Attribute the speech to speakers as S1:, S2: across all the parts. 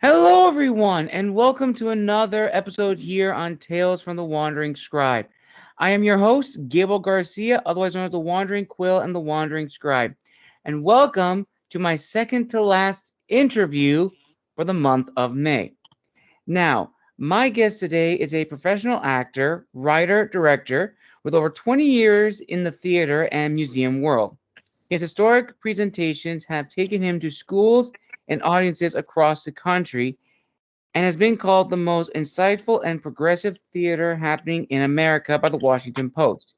S1: Hello, everyone, and welcome to another episode here on Tales from the Wandering Scribe. I am your host, Gable Garcia, otherwise known as the Wandering Quill and the Wandering Scribe. And welcome to my second to last interview for the month of May. Now, my guest today is a professional actor, writer, director with over 20 years in the theater and museum world. His historic presentations have taken him to schools and audiences across the country and has been called the most insightful and progressive theater happening in America by the Washington Post.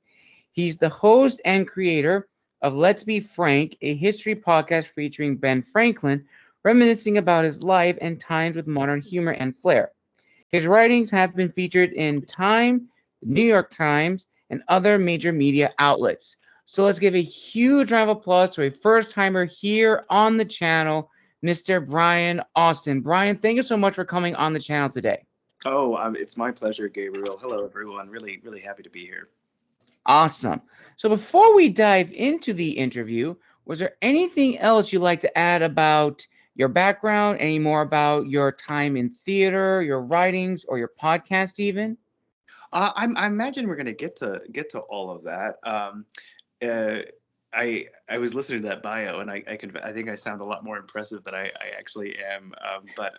S1: He's the host and creator of Let's Be Frank, a history podcast featuring Ben Franklin, reminiscing about his life and times with modern humor and flair. His writings have been featured in Time, the New York Times, and other major media outlets. So let's give a huge round of applause to a first timer here on the channel, Mr. Bryan Austin. Bryan, thank you so much for coming on the channel today.
S2: Oh, it's my pleasure, Gabriel. Hello, everyone. Really happy to be here.
S1: Awesome. So before we dive into the interview, was there anything else you'd like to add about your background, any more about your time in theater, your writings, or your podcast even?
S2: I imagine we're going to get to all of that. Uh, I was listening to that bio, and I think I sound a lot more impressive than I actually am. But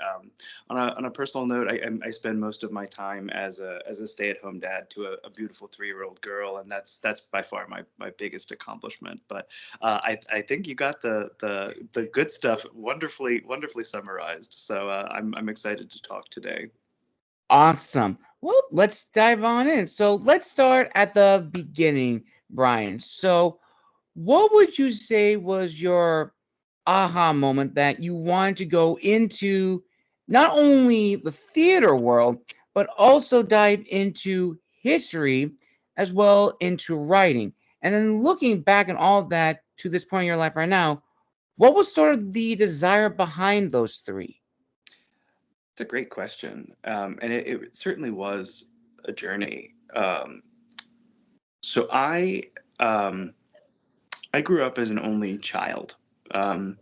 S2: on a personal note, I spend most of my time as a stay-at-home dad to a beautiful 3-year-old girl, and that's by far my biggest accomplishment. But I think you got the good stuff wonderfully summarized. So I'm excited to talk today.
S1: Awesome. Well, let's dive on in. So let's start at the beginning, Bryan. So, what would you say was your aha moment that you wanted to go into not only the theater world, but also dive into history as well into writing? And then looking back and all of that to this point in your life right now, what was sort of the desire behind those three?
S2: It's a great question, and it certainly was a journey. So um, I grew up as an only child, um,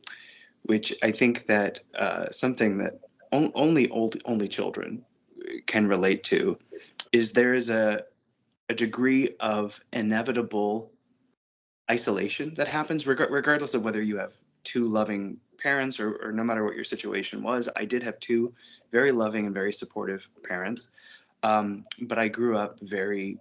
S2: which I think that something that only children can relate to is there is a degree of inevitable isolation that happens regardless of whether you have two loving parents or no matter what your situation was. I did have two very loving and very supportive parents, but I grew up very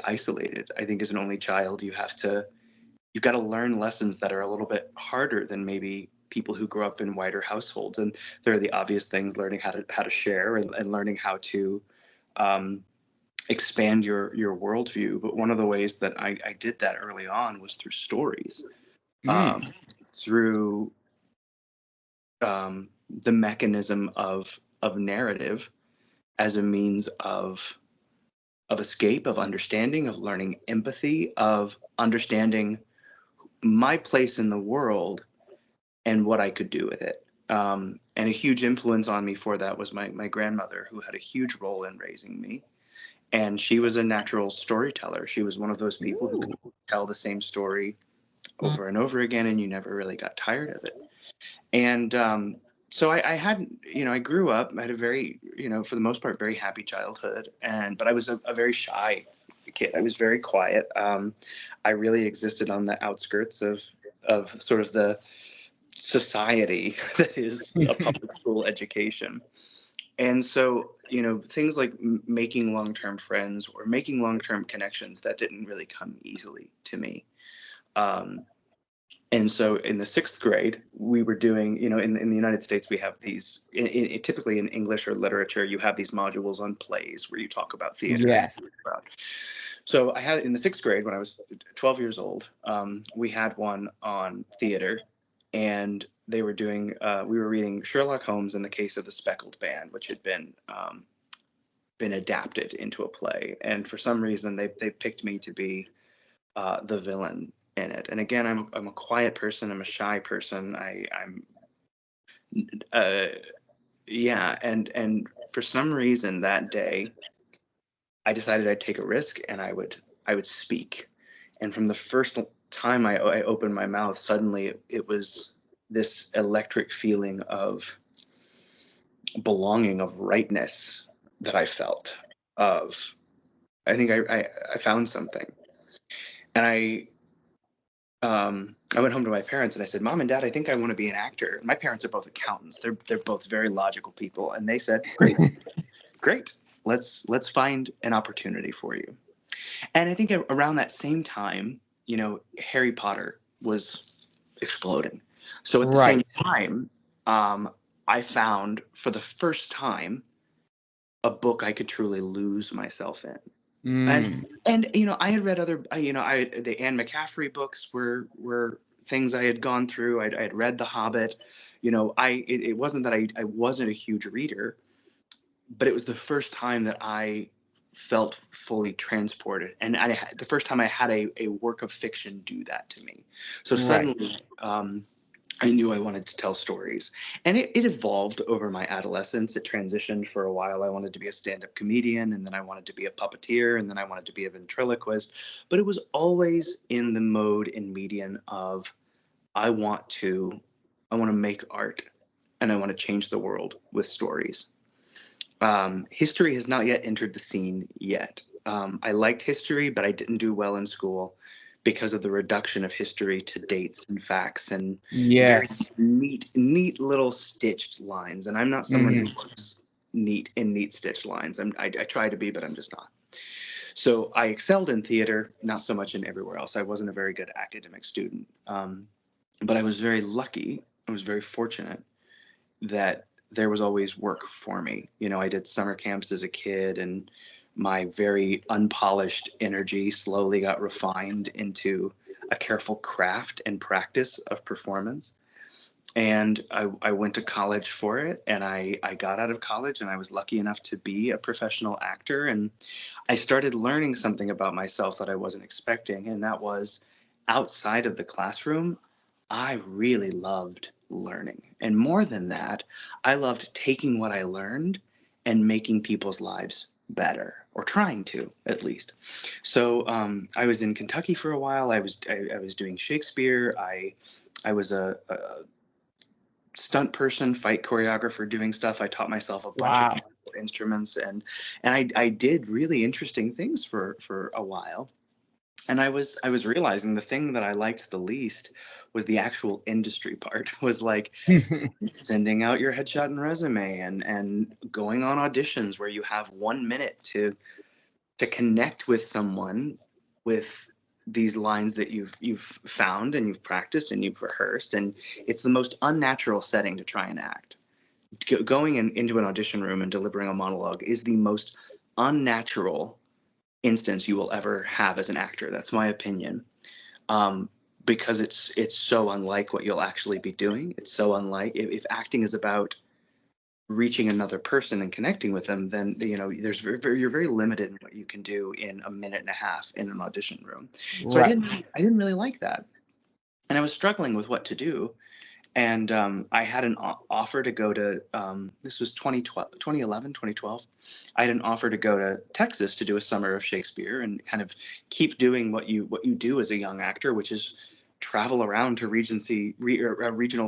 S2: isolated. I think as an only child, you've got to learn lessons that are a little bit harder than maybe people who grow up in wider households. And there are the obvious things: learning how to share and learning how to um, expand your worldview. But one of the ways that I did that early on was through stories,
S1: Mm,
S2: um, through the mechanism of narrative as a means of escape, of understanding, of learning empathy, of understanding my place in the world and what I could do with it. And a huge influence on me for that was my grandmother, who had a huge role in raising me. And she was a natural storyteller. She was one of those people who could
S1: ooh,
S2: tell the same story over and over again, and you never really got tired of it. And so I had, I grew up, I had a very, for the most part, very happy childhood. But I was a very shy kid. I was very quiet. I really existed on the outskirts of sort of the society that is a public school education. And so, things like making long-term friends or making long-term connections, that didn't really come easily to me. Um, and so in the sixth grade, we were doing, in the United States, we have these, typically in English or literature, you have these modules on plays where you talk about theater and
S1: yes.
S2: about. So I had in the sixth grade when I was 12 years old, we had one on theater, and they were doing, we were reading Sherlock Holmes in the Case of the Speckled Band, which had been adapted into a play. And for some reason, they picked me to be the villain in it. And again, I'm a quiet person. I'm a shy person. I'm uh, yeah. And for some reason that day, I decided I'd take a risk and I would speak. And from the first time I opened my mouth, suddenly it was this electric feeling of belonging, of rightness that I felt. Of I think I found something, and I went home to my parents and I said, "Mom and Dad, I think I want to be an actor." My parents are both accountants. They're both very logical people, and they said, "Great, great. Let's find an opportunity for you." And I think around that same time, Harry Potter was exploding. So at the same
S1: Right.
S2: time, I found for the first time a book I could truly lose myself in. And
S1: Mm.
S2: I had read other the Anne McCaffrey books were things I had gone through. I had read The Hobbit. It wasn't that I wasn't a huge reader, but it was the first time that I felt fully transported, and the first time I had a work of fiction do that to me. So
S1: Right.
S2: suddenly, I knew I wanted to tell stories. And it evolved over my adolescence. It transitioned. For a while, I wanted to be a stand-up comedian, and then I wanted to be a puppeteer, and then I wanted to be a ventriloquist. But it was always in the mode and median of I want to I want to make art, and I want to change the world with stories. History has not yet entered the scene yet. I liked history, but I didn't do well in school because of the reduction of history to dates and facts and very
S1: Yes.
S2: neat little stitched lines. And I'm not someone who
S1: Hmm.
S2: looks neat stitched lines. I try to be, but I'm just not. So I excelled in theater, not so much in everywhere else. I wasn't a very good academic student, but I was very lucky. I was very fortunate that there was always work for me. I did summer camps as a kid, and my very unpolished energy slowly got refined into a careful craft and practice of performance. And I went to college for it, and I got out of college, and I was lucky enough to be a professional actor. And I started learning something about myself that I wasn't expecting, and that was outside of the classroom, I really loved learning. And more than that, I loved taking what I learned and making people's lives better, or trying to, at least. So I was in Kentucky for a while. I was doing Shakespeare. I was a stunt person, fight choreographer, doing stuff. I taught myself a bunch of
S1: Wow.
S2: musical instruments, and I did really interesting things for a while. And I was realizing the thing that I liked the least was the actual industry part. Was like sending out your headshot and resume, and going on auditions where you have 1 minute to connect with someone with these lines that you've found and you've practiced and you've rehearsed. And it's the most unnatural setting to try and act. Going into an audition room and delivering a monologue is the most unnatural instance you will ever have as an actor. That's my opinion. um, because it's so unlike what you'll actually be doing. It's so unlike, if acting is about reaching another person and connecting with them, then you're very limited in what you can do in a minute and a half in an audition room. So
S1: Right.
S2: I didn't really like that, and I was struggling with what to do. And I had an offer to go to, this was 2012, 2011, 2012. I had an offer to go to Texas to do a summer of Shakespeare and kind of keep doing what you do as a young actor, which is travel around to regional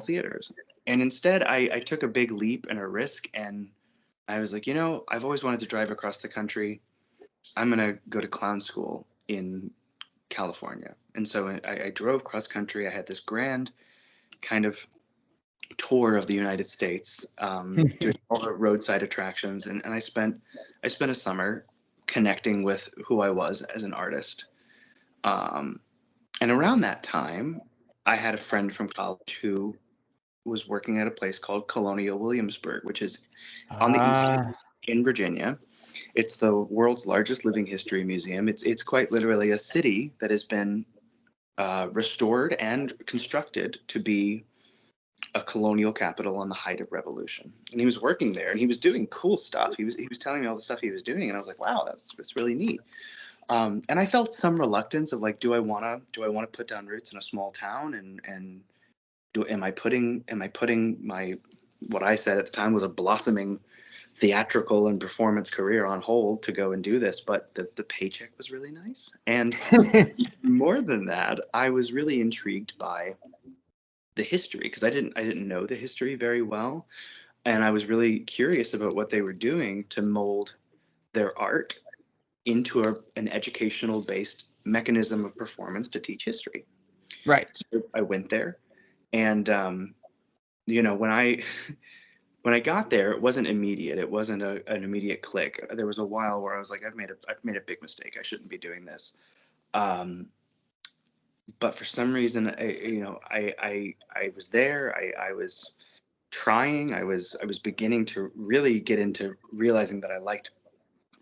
S2: theaters. And instead, I took a big leap and a risk, and I was like, I've always wanted to drive across the country. I'm gonna go to clown school in California. And so I drove cross country. I had this grand kind of tour of the United States, doing all the roadside attractions, and I spent a summer connecting with who I was as an artist. Um, and around that time, I had a friend from college who was working at a place called Colonial Williamsburg, which is on the East Coast
S1: Ah.
S2: in Virginia. It's the world's largest living history museum. It's quite literally a city that has been restored and constructed to be a colonial capital on the height of revolution. And he was working there, and he was doing cool stuff. He was telling me all the stuff he was doing, and I was like, wow, that's really neat. And I felt some reluctance of like, do I wanna put down roots in a small town, and am I putting my, what I said at the time was a blossoming theatrical and performance career on hold to go and do this? But the paycheck was really nice, and more than that, I was really intrigued by the history, because I didn't know the history very well. and I was really curious about what they were doing to mold their art into an educational based mechanism of performance to teach history.
S1: Right.
S2: So I went there, and you know, when I got there, it wasn't immediate. It wasn't an immediate click. There was a while where I was like, I've made a big mistake. I shouldn't be doing this. Um, but for some reason, I was there. I was trying. I was beginning to really get into realizing that I liked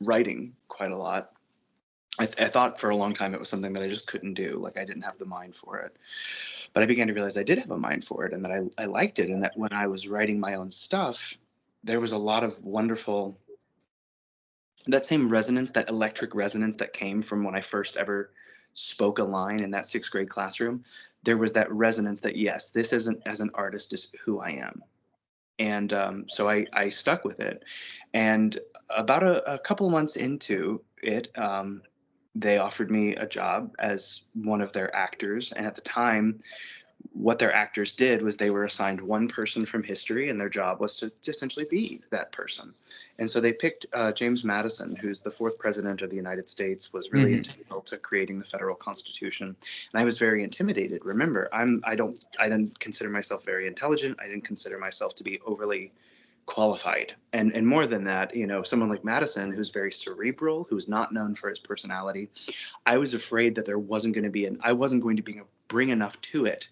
S2: writing quite a lot. I thought for a long time it was something that I just couldn't do. Like I didn't have the mind for it. But I began to realize I did have a mind for it, and that I liked it, and that when I was writing my own stuff, there was a lot of wonderful, that same resonance, that electric resonance that came from when I first ever spoke a line in that sixth grade classroom. There was that resonance that, yes, this isn't, as an artist, is who I am. And so I stuck with it. And about a couple of months into it, they offered me a job as one of their actors. And at the time, what their actors did was they were assigned one person from history, and their job was to essentially be that person. And so they picked James Madison, who's the fourth president of the United States, was really
S1: Hmm.
S2: integral to creating the federal constitution. And I was very intimidated. Remember, I didn't consider myself very intelligent. I didn't consider myself to be overly qualified. And more than that, you know, someone like Madison, who's very cerebral, who's not known for his personality, I was afraid that there wasn't going to be I wasn't going to bring enough to it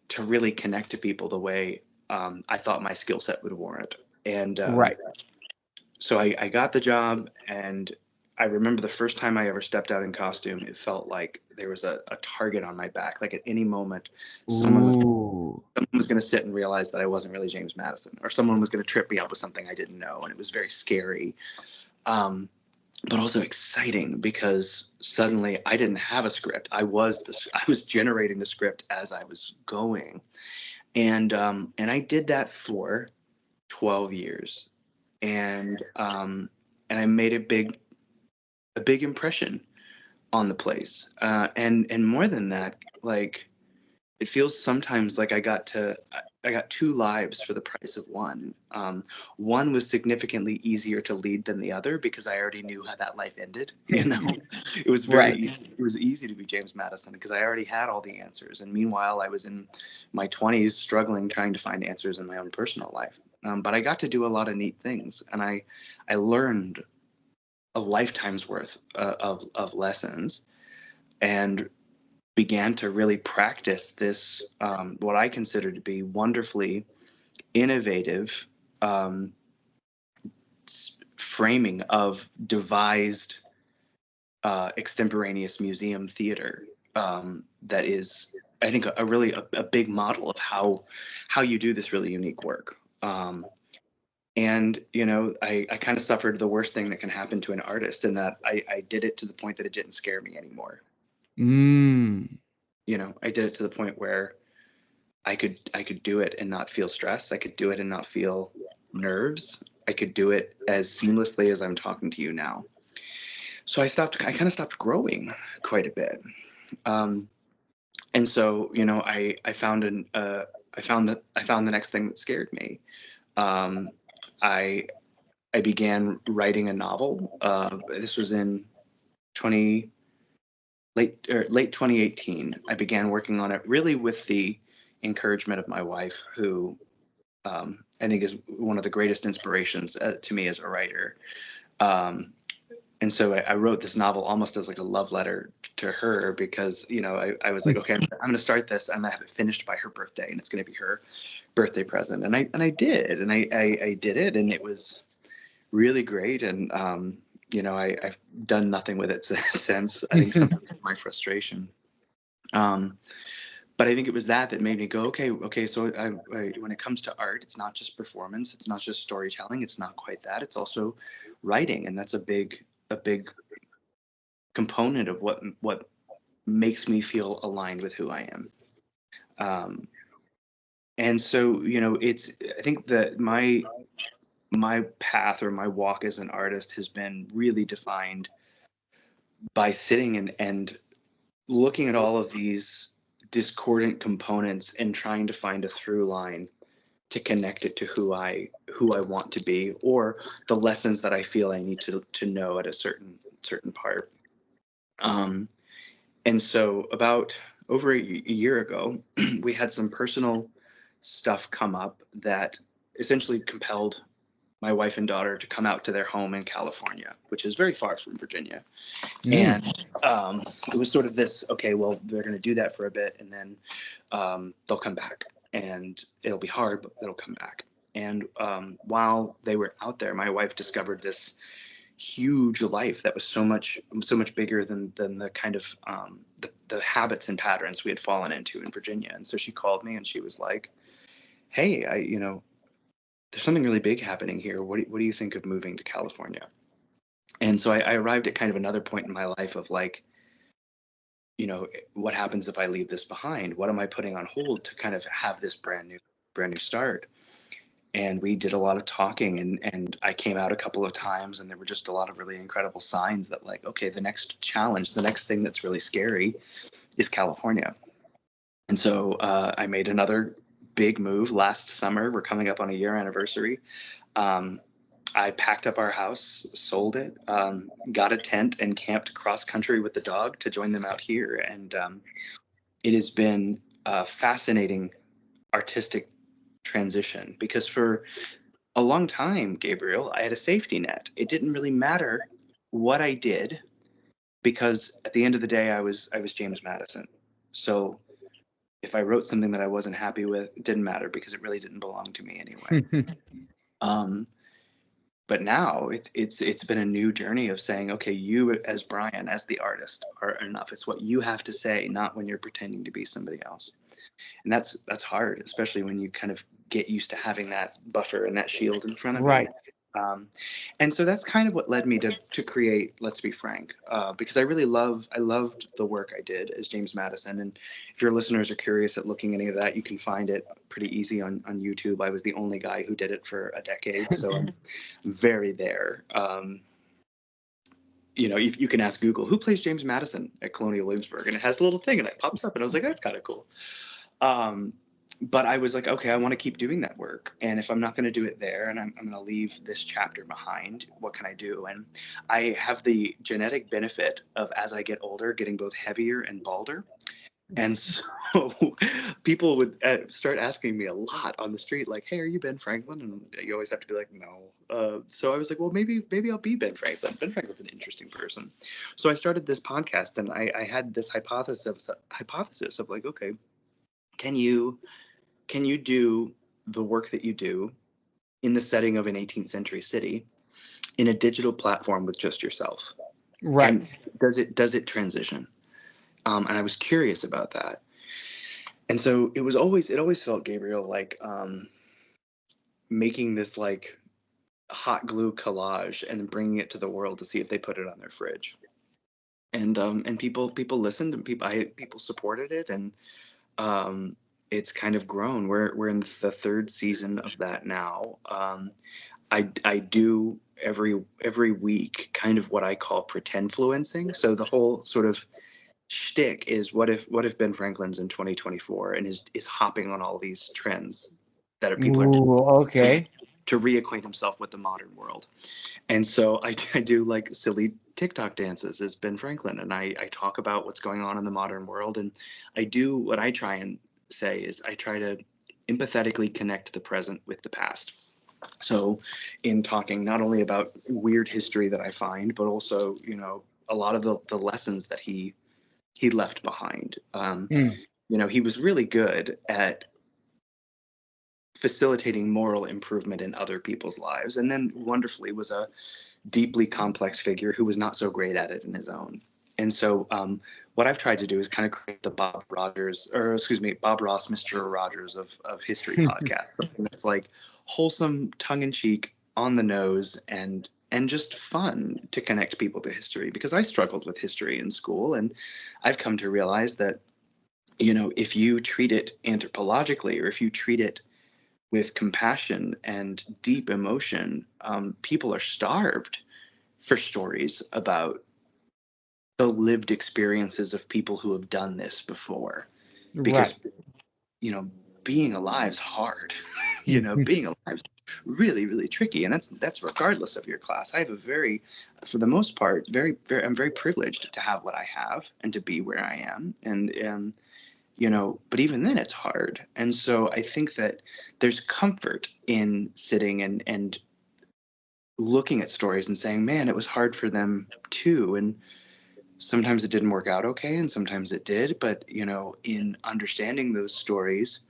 S2: to really connect to people the way I thought my skill set would warrant. And
S1: Right.
S2: so I got the job, and I remember the first time I ever stepped out in costume, it felt like there was a target on my back. Like at any moment, someone was
S1: Ooh.
S2: someone was going to sit and realize that I wasn't really James Madison, or someone was going to trip me up with something I didn't know, and it was very scary. Um, but also exciting because suddenly I didn't have a script. I was generating the script as I was going, and I did that for 12 years, and I made a big impression on the place, and more than that, like it feels sometimes like I got two lives for the price of one. One was significantly easier to lead than the other because I already knew how that life ended. You know, it was very
S1: Right.
S2: easy. It was easy to be James Madison because I already had all the answers. And meanwhile, I was in my 20s struggling trying to find answers in my own personal life. But I got to do a lot of neat things, and I learned a lifetime's worth of lessons, and began to really practice this, what I consider to be wonderfully innovative um, framing of devised extemporaneous museum theater, that is, I think, a really a big model of how you do this really unique work. And you know, I kind of suffered the worst thing that can happen to an artist, in that I did it to the point that it didn't scare me anymore.
S1: Mm.
S2: You know, I did it to the point where I could do it and not feel stress. I could do it and not feel nerves. I could do it as seamlessly as I'm talking to you now. So I kind of stopped growing quite a bit. Um, and so, you know, I found the next thing that scared me. Um, I, I began writing a novel. This was in 20, late 2018. I began working on it really with the encouragement of my wife, who I think is one of the greatest inspirations to me as a writer. Um, and so I wrote this novel almost as like a love letter to her, because you know I was like, okay, I'm going to start this. I'm going to have it finished by her birthday, and it's going to be her birthday present. And I did, and I did it, and it was really great. And you know, I've done nothing with it since. I think sometimes my frustration. Um, but I think it was that made me go, okay. So when it comes to art, it's not just performance, it's not just storytelling, it's not quite that. It's also writing, and that's a big component of what makes me feel aligned with who I am. Um, and so, you know, it's I think that my path, or my walk as an artist, has been really defined by sitting and looking at all of these discordant components and trying to find a through line to connect it to who I want to be, or the lessons that I feel I need to know at a certain part. Um, and so about over a year ago, we had some personal stuff come up that essentially compelled my wife and daughter to come out to their home in California, which is very far from Virginia.
S1: Mm.
S2: And it was sort of this, okay, well, they're going to do that for a bit, and then they'll come back, and it'll be hard, but they'll come back. And while they were out there, my wife discovered this huge life that was so much bigger than the kind of the habits and patterns we had fallen into in Virginia. And so she called me and she was like, "Hey, there's something really big happening here. What do you think of moving to California?" And so I arrived at kind of another point in my life of like, what happens if I leave this behind? What am I putting on hold to kind of have this brand new start? And we did a lot of talking, and I came out a couple of times, and there were just a lot of really incredible signs that like, okay, the next challenge, the next thing that's really scary is California. And so I made another big move last summer. We're coming up on a year anniversary. Um, I packed up our house, sold it, got a tent, and camped cross country with the dog to join them out here. And it has been a fascinating artistic transition, because for a long time, Gabriel, I had a safety net. It didn't really matter what I did, because at the end of the day, I was James Madison. So if I wrote something that I wasn't happy with, it didn't matter because it really didn't belong to me anyway. Um, but now it's been a new journey of saying, okay, you as Bryan, as the artist, are enough. It's what you have to say, not when you're pretending to be somebody else. And that's hard, especially when you kind of get used to having that buffer and that shield in front of you.
S1: Right.
S2: Um, and so that's kind of what led me to create Let's Be Frank, because I loved the work I did as James Madison. And if your listeners are curious at looking any of that, you can find it pretty easy on YouTube. I was the only guy who did it for a decade, so I'm very there. You can ask Google who plays James Madison at Colonial Williamsburg, and it has a little thing, and it pops up, and I was like, that's kind of cool. Um, but I was like, okay, I want to keep doing that work. And if I'm not going to do it there, and I'm going to leave this chapter behind, what can I do? And I have the genetic benefit of, as I get older, getting both heavier and balder. And so people would start asking me a lot on the street, like, "Hey, are you Ben Franklin?" And you always have to be like, "No." So I was like, "Well, maybe I'll be Ben Franklin. Ben Franklin's an interesting person." So I started this podcast, and I had this hypothesis of like, okay, can you do the work that you do in the setting of an 18th century city in a digital platform with just yourself?
S1: Right.
S2: And does it transition? And I was curious about that. And so it always felt, Gabriel, like making this like hot glue collage and then bringing it to the world to see if they put it on their fridge. And people listened, and people supported it, and um, it's kind of grown. We're in the third season of that now. I do every week kind of what I call pretend fluencing. So the whole sort of shtick is, what if Ben Franklin's in 2024 and is hopping on all these trends that people are
S1: Ooh,
S2: to
S1: okay.
S2: to reacquaint himself with the modern world. And so I do like silly TikTok dances as Ben Franklin, and I talk about what's going on in the modern world. And I do what I try and say is I try to empathetically connect the present with the past. So in talking not only about weird history that I find, but also, a lot of the lessons that he left behind.
S1: Mm.
S2: He was really good at facilitating moral improvement in other people's lives, and then wonderfully was a deeply complex figure who was not so great at it in his own. And so, what I've tried to do is kind of create the Bob Ross, Mr. Rogers of history podcast, something that's like wholesome, tongue in cheek, on the nose, and just fun to connect people to history. Because I struggled with history in school, and I've come to realize that, if you treat it anthropologically, or if you treat it with compassion and deep emotion, people are starved for stories about the lived experiences of people who have done this before. Because,
S1: Right.
S2: you know, being alive's hard. Being alive is really, really tricky, and that's regardless of your class. I have a very, for the most part, I'm very privileged to have what I have and to be where I am, and but even then it's hard. And so I think that there's comfort in sitting and looking at stories and saying, man, it was hard for them too. And sometimes it didn't work out okay, and sometimes it did. But, in understanding those stories,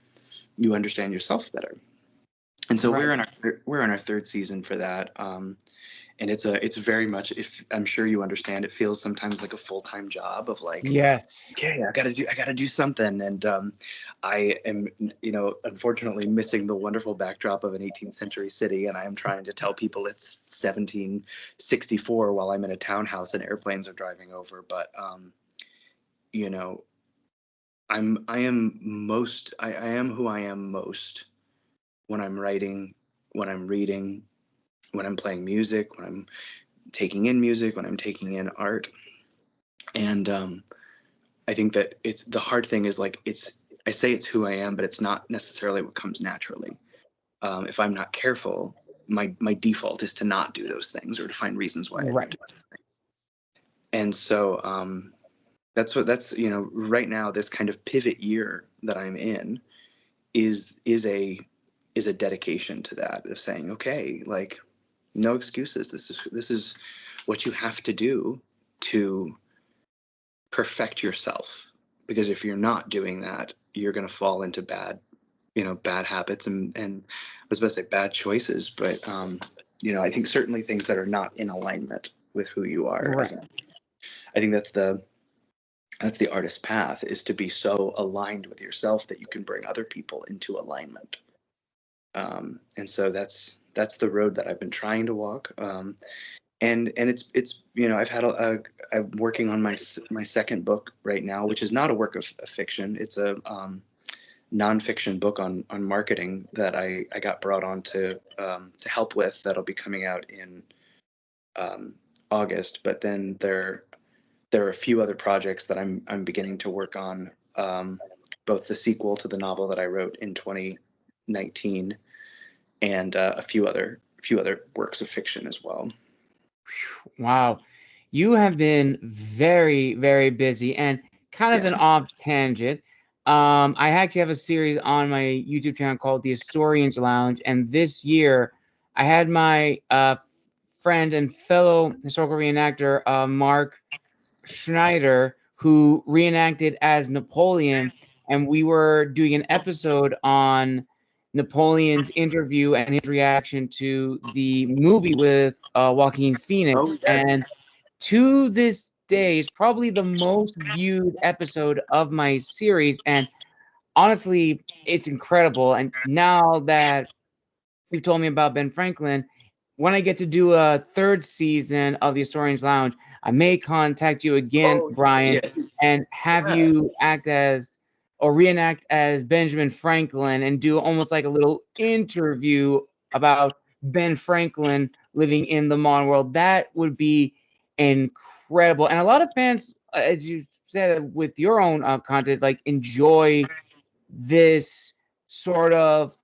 S2: you understand yourself better. And so
S1: Right.
S2: we're in our third season for that. And it's very much, if I'm sure you understand, it feels sometimes like a full-time job of like,
S1: Yes.
S2: okay, I gotta do something. And I am, unfortunately missing the wonderful backdrop of an 18th century city, and I am trying to tell people it's 1764 while I'm in a townhouse and airplanes are driving over. But you know, I am who I am most when I'm writing, when I'm reading, when I'm playing music, when I'm taking in music, when I'm taking in art. And I think that it's the hard thing is like I say it's who I am, but it's not necessarily what comes naturally. If I'm not careful, my default is to not do those things or to find reasons why I don't
S1: Right.
S2: do those things. And so that's right now, this kind of pivot year that I'm in is a dedication to that, of saying, okay, like, no excuses. This is what you have to do to perfect yourself, because if you're not doing that, you're going to fall into bad habits, and I was about to say bad choices, but I think certainly things that are not in alignment with who you are
S1: Right.
S2: I think that's the artist's path, is to be so aligned with yourself that you can bring other people into alignment. And so that's the road that I've been trying to walk. And it's I'm working on my second book right now, which is not a work of fiction. It's a nonfiction book on marketing that I got brought on to help with, that'll be coming out in um, August. But then there are a few other projects that I'm beginning to work on, both the sequel to the novel that I wrote in 2019, and a few other works of fiction as well.
S1: Wow. You have been very, very busy, and kind of
S2: Yeah.
S1: an off tangent. I actually have a series on my YouTube channel called The Historians Lounge, and this year I had my friend and fellow historical reenactor, Mark Schneider, who reenacted as Napoleon, and we were doing an episode on Napoleon's interview and his reaction to the movie with Joaquin
S2: Oh
S1: Phoenix.
S2: yes.
S1: And to this day, is probably the most viewed episode of my series. And honestly, it's incredible. And now that you've told me about Ben Franklin, when I get to do a third season of the Historians Lounge, I may contact you again,
S2: Oh
S1: Bryan,
S2: yes.
S1: and have
S2: Yeah.
S1: you act as or reenact as Benjamin Franklin and do almost like a little interview about Ben Franklin living in the modern world. That would be incredible. And a lot of fans, as you said with your own content, like enjoy this sort of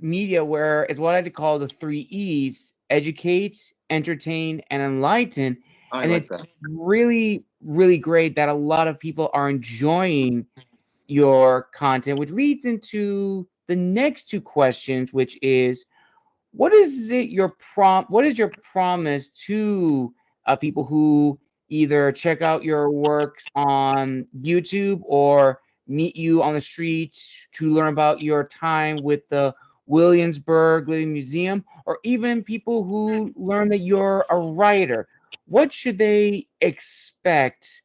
S1: media where it's what I'd call the three E's: educate, entertain, and enlighten.
S2: Oh, I
S1: And
S2: like
S1: it's
S2: that.
S1: really, really great that a lot of people are enjoying your content, which leads into the next two questions, which is what is your promise to people who either check out your works on YouTube or meet you on the street to learn about your time with the Williamsburg Living Museum, or even people who learn that you're a writer? What should they expect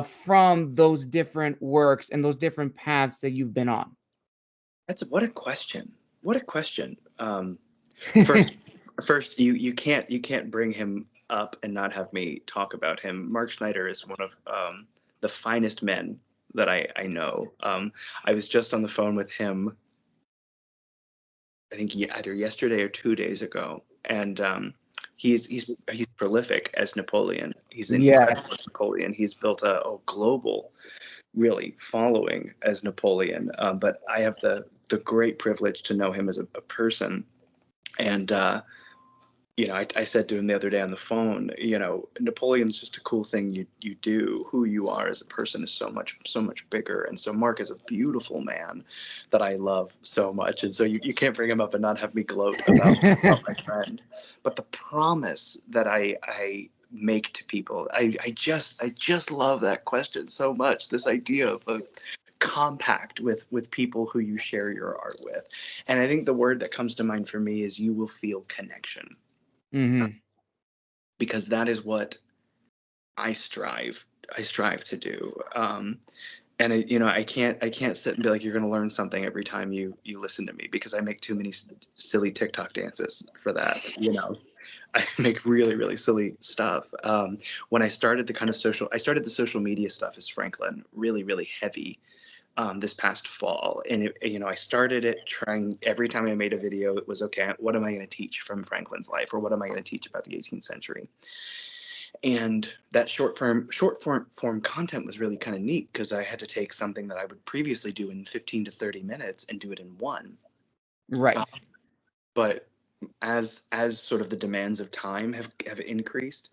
S1: from those different works and those different paths that you've been on?
S2: That's What a question. What a question. First, first, you can't bring him up and not have me talk about him. Mark Schneider is one of the finest men that I know. I was just on the phone with him, I think either yesterday or 2 days ago, and he's prolific as Napoleon. He's incredible as
S1: Yes.
S2: Napoleon. He's built a global, really, following as Napoleon. But I have the great privilege to know him as a person. And I said to him the other day on the phone, Napoleon's just a cool thing you do. Who you are as a person is so much bigger. And so Mark is a beautiful man that I love so much. And so you can't bring him up and not have me gloat about my friend. But the promise that I make to people, I just love that question so much. This idea of a compact with people who you share your art with. And I think the word that comes to mind for me is you will feel connection,
S1: Hmm.
S2: because that is what I strive to do. And I can't sit and be like, you're going to learn something every time you listen to me, because I make too many silly TikTok dances for that. I make really, really silly stuff. When I started the social media stuff as Franklin, really, really heavy, this past fall. And I started it trying, every time I made a video, it was, okay, what am I going to teach from Franklin's life, or what am I going to teach about the 18th century? And that short form content was really kind of neat, because I had to take something that I would previously do in 15 to 30 minutes and do it in one. Uh,
S1: Right.
S2: but as sort of the demands of time have increased,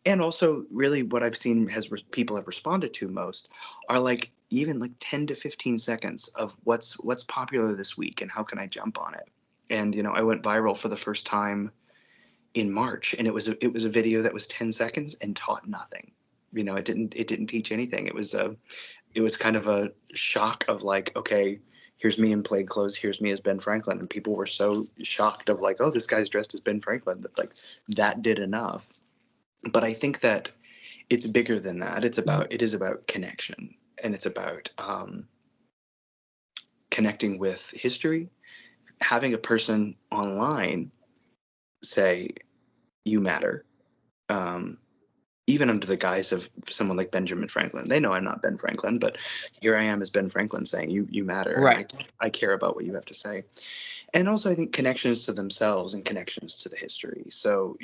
S2: and also really what I've seen people have responded to most are like even like 10 to 15 seconds of what's popular this week and how can I jump on it. And I went viral for the first time in March, and it was a video that was 10 seconds and taught nothing. It didn't teach anything. It was kind of a shock of like, okay, here's me in plain clothes, here's me as Ben Franklin, and people were so shocked of like, oh, this guy's dressed as Ben Franklin, that like that did enough. But I think that it's bigger than that. It is about connection, and it's about connecting with history, having a person online say you matter, um, even under the guise of someone like Benjamin Franklin. They know I'm not Ben Franklin, but here I am as Ben Franklin saying you matter, and I
S1: Right.
S2: I care about what you have to say. And also I think connections to themselves and connections to the history. So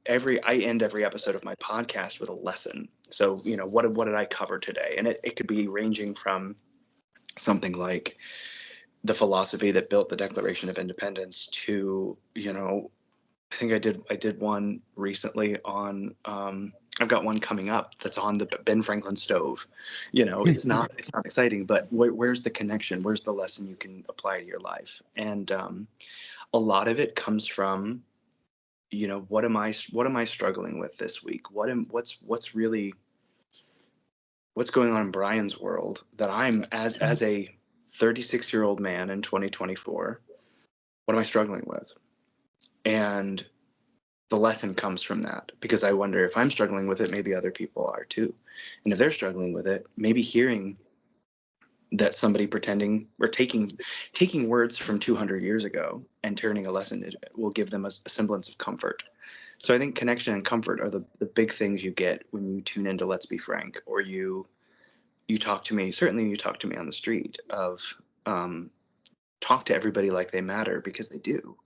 S2: every I end every episode of my podcast with a lesson. So what did I cover today? And it could be ranging from something like the philosophy that built the Declaration of Independence to I think I did one recently on I've got one coming up that's on the Ben Franklin stove. It's not exciting, but where's the connection? Where's the lesson you can apply to your life? And a lot of it comes from what am I struggling with this week? What's going on in Bryan's world that I'm as a 36-year-old man in 2024, what am I struggling with? And the lesson comes from that, because I wonder, if I'm struggling with it, maybe other people are too. And if they're struggling with it, maybe hearing that somebody pretending or taking words from 200 years ago and turning a lesson into it will give them a semblance of comfort. So I think connection and comfort are the big things you get when you tune into Let's Be Frank, or you talk to me. Certainly you talk to me on the street, of um, talk to everybody like they matter, because they do.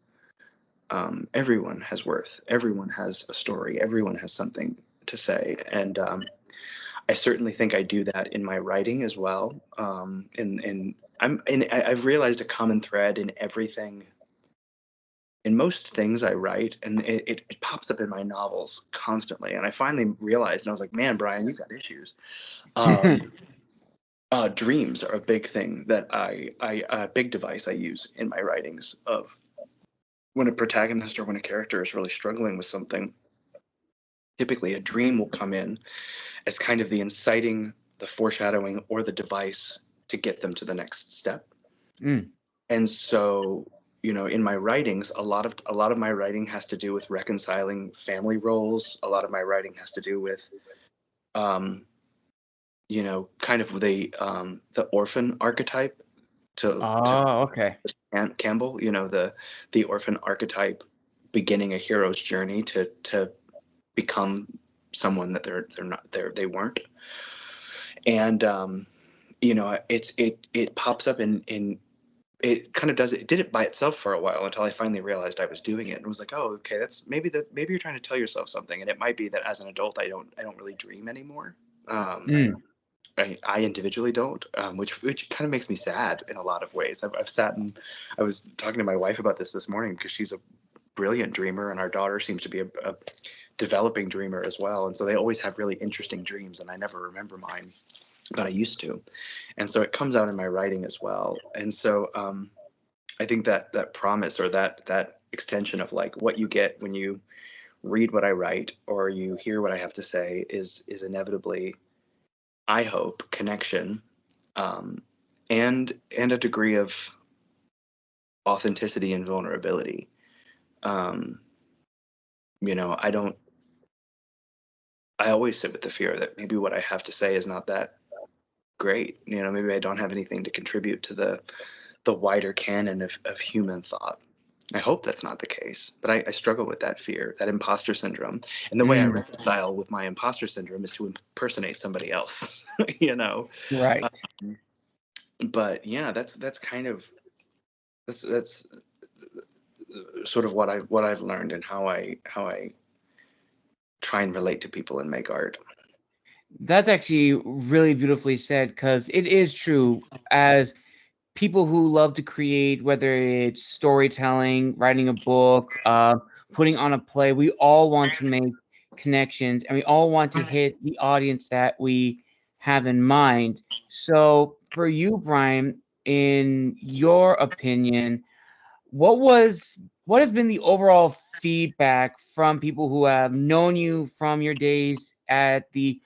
S2: Everyone has worth. Everyone has a story. Everyone has something to say. And I certainly think I do that in my writing as well. I've realized a common thread in everything, in most things I write, and it pops up in my novels constantly. And I finally realized, and I was like, man, Bryan, you've got issues. Um, Dreams are a big thing that a big device I use in my writings, of when a protagonist or when a character is really struggling with something. Typically, a dream will come in as kind of the inciting, the foreshadowing, or the device to get them to the next step.
S1: Mm.
S2: And so, in my writings, a lot of my writing has to do with reconciling family roles. A lot of my writing has to do with, um, kind of the orphan archetype, to
S1: Oh, okay.
S2: Campbell. The orphan archetype, beginning a hero's journey to become someone that they're not they weren't. And it pops up in it kind of does it. It did it by itself for a while until I finally realized I was doing it and was like, oh, okay, maybe you're trying to tell yourself something, and it might be that as an adult I don't really dream anymore. Um,
S1: Mm.
S2: I individually don't, which kind of makes me sad in a lot of ways. I've sat and I was talking to my wife about this morning because she's a brilliant dreamer and our daughter seems to be a developing dreamer as well, and so they always have really interesting dreams, and I never remember mine, but I used to, and so it comes out in my writing as well. And so I think that that promise or that extension of like what you get when you read what I write or you hear what I have to say is inevitably, I hope, connection, um, and a degree of authenticity and vulnerability. Um, I don't. I always sit with the fear that maybe what I have to say is not that great. Maybe I don't have anything to contribute to the wider canon of human thought. I hope that's not the case, but I struggle with that fear, that imposter syndrome. And the way I
S1: Mm.
S2: reconcile with my imposter syndrome is to impersonate somebody else, you know.
S1: Right.
S2: Um, but yeah, that's kind of that's sort of what I've learned and how I try and relate to people and make art.
S1: That's actually really beautifully said because it is true. As people who love to create, whether it's storytelling, writing a book, putting on a play, we all want to make connections and we all want to hit the audience that we have in mind. So, for you, Brian, in your opinion, what has been the overall feedback from people who have known you from your days at the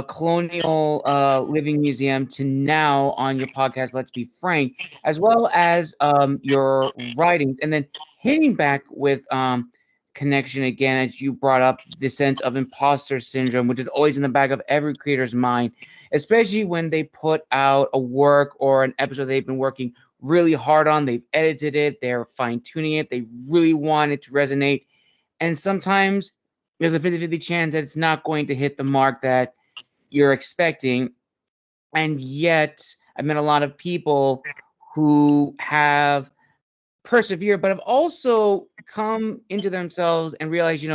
S1: Colonial Living Museum to now on your podcast, Let's Be Frank, as well as your writings, and then hitting back with connection again, as you brought up the sense of imposter syndrome, which is always in the back of every creator's mind, especially when they put out a work or an episode they've been working really hard on, they've edited it, they're fine tuning it, they really want it to resonate. And sometimes there's a 50-50 chance that it's not going to hit the mark that you're expecting. And yet, I've met a lot of people who have persevered, but have also come into themselves and realized,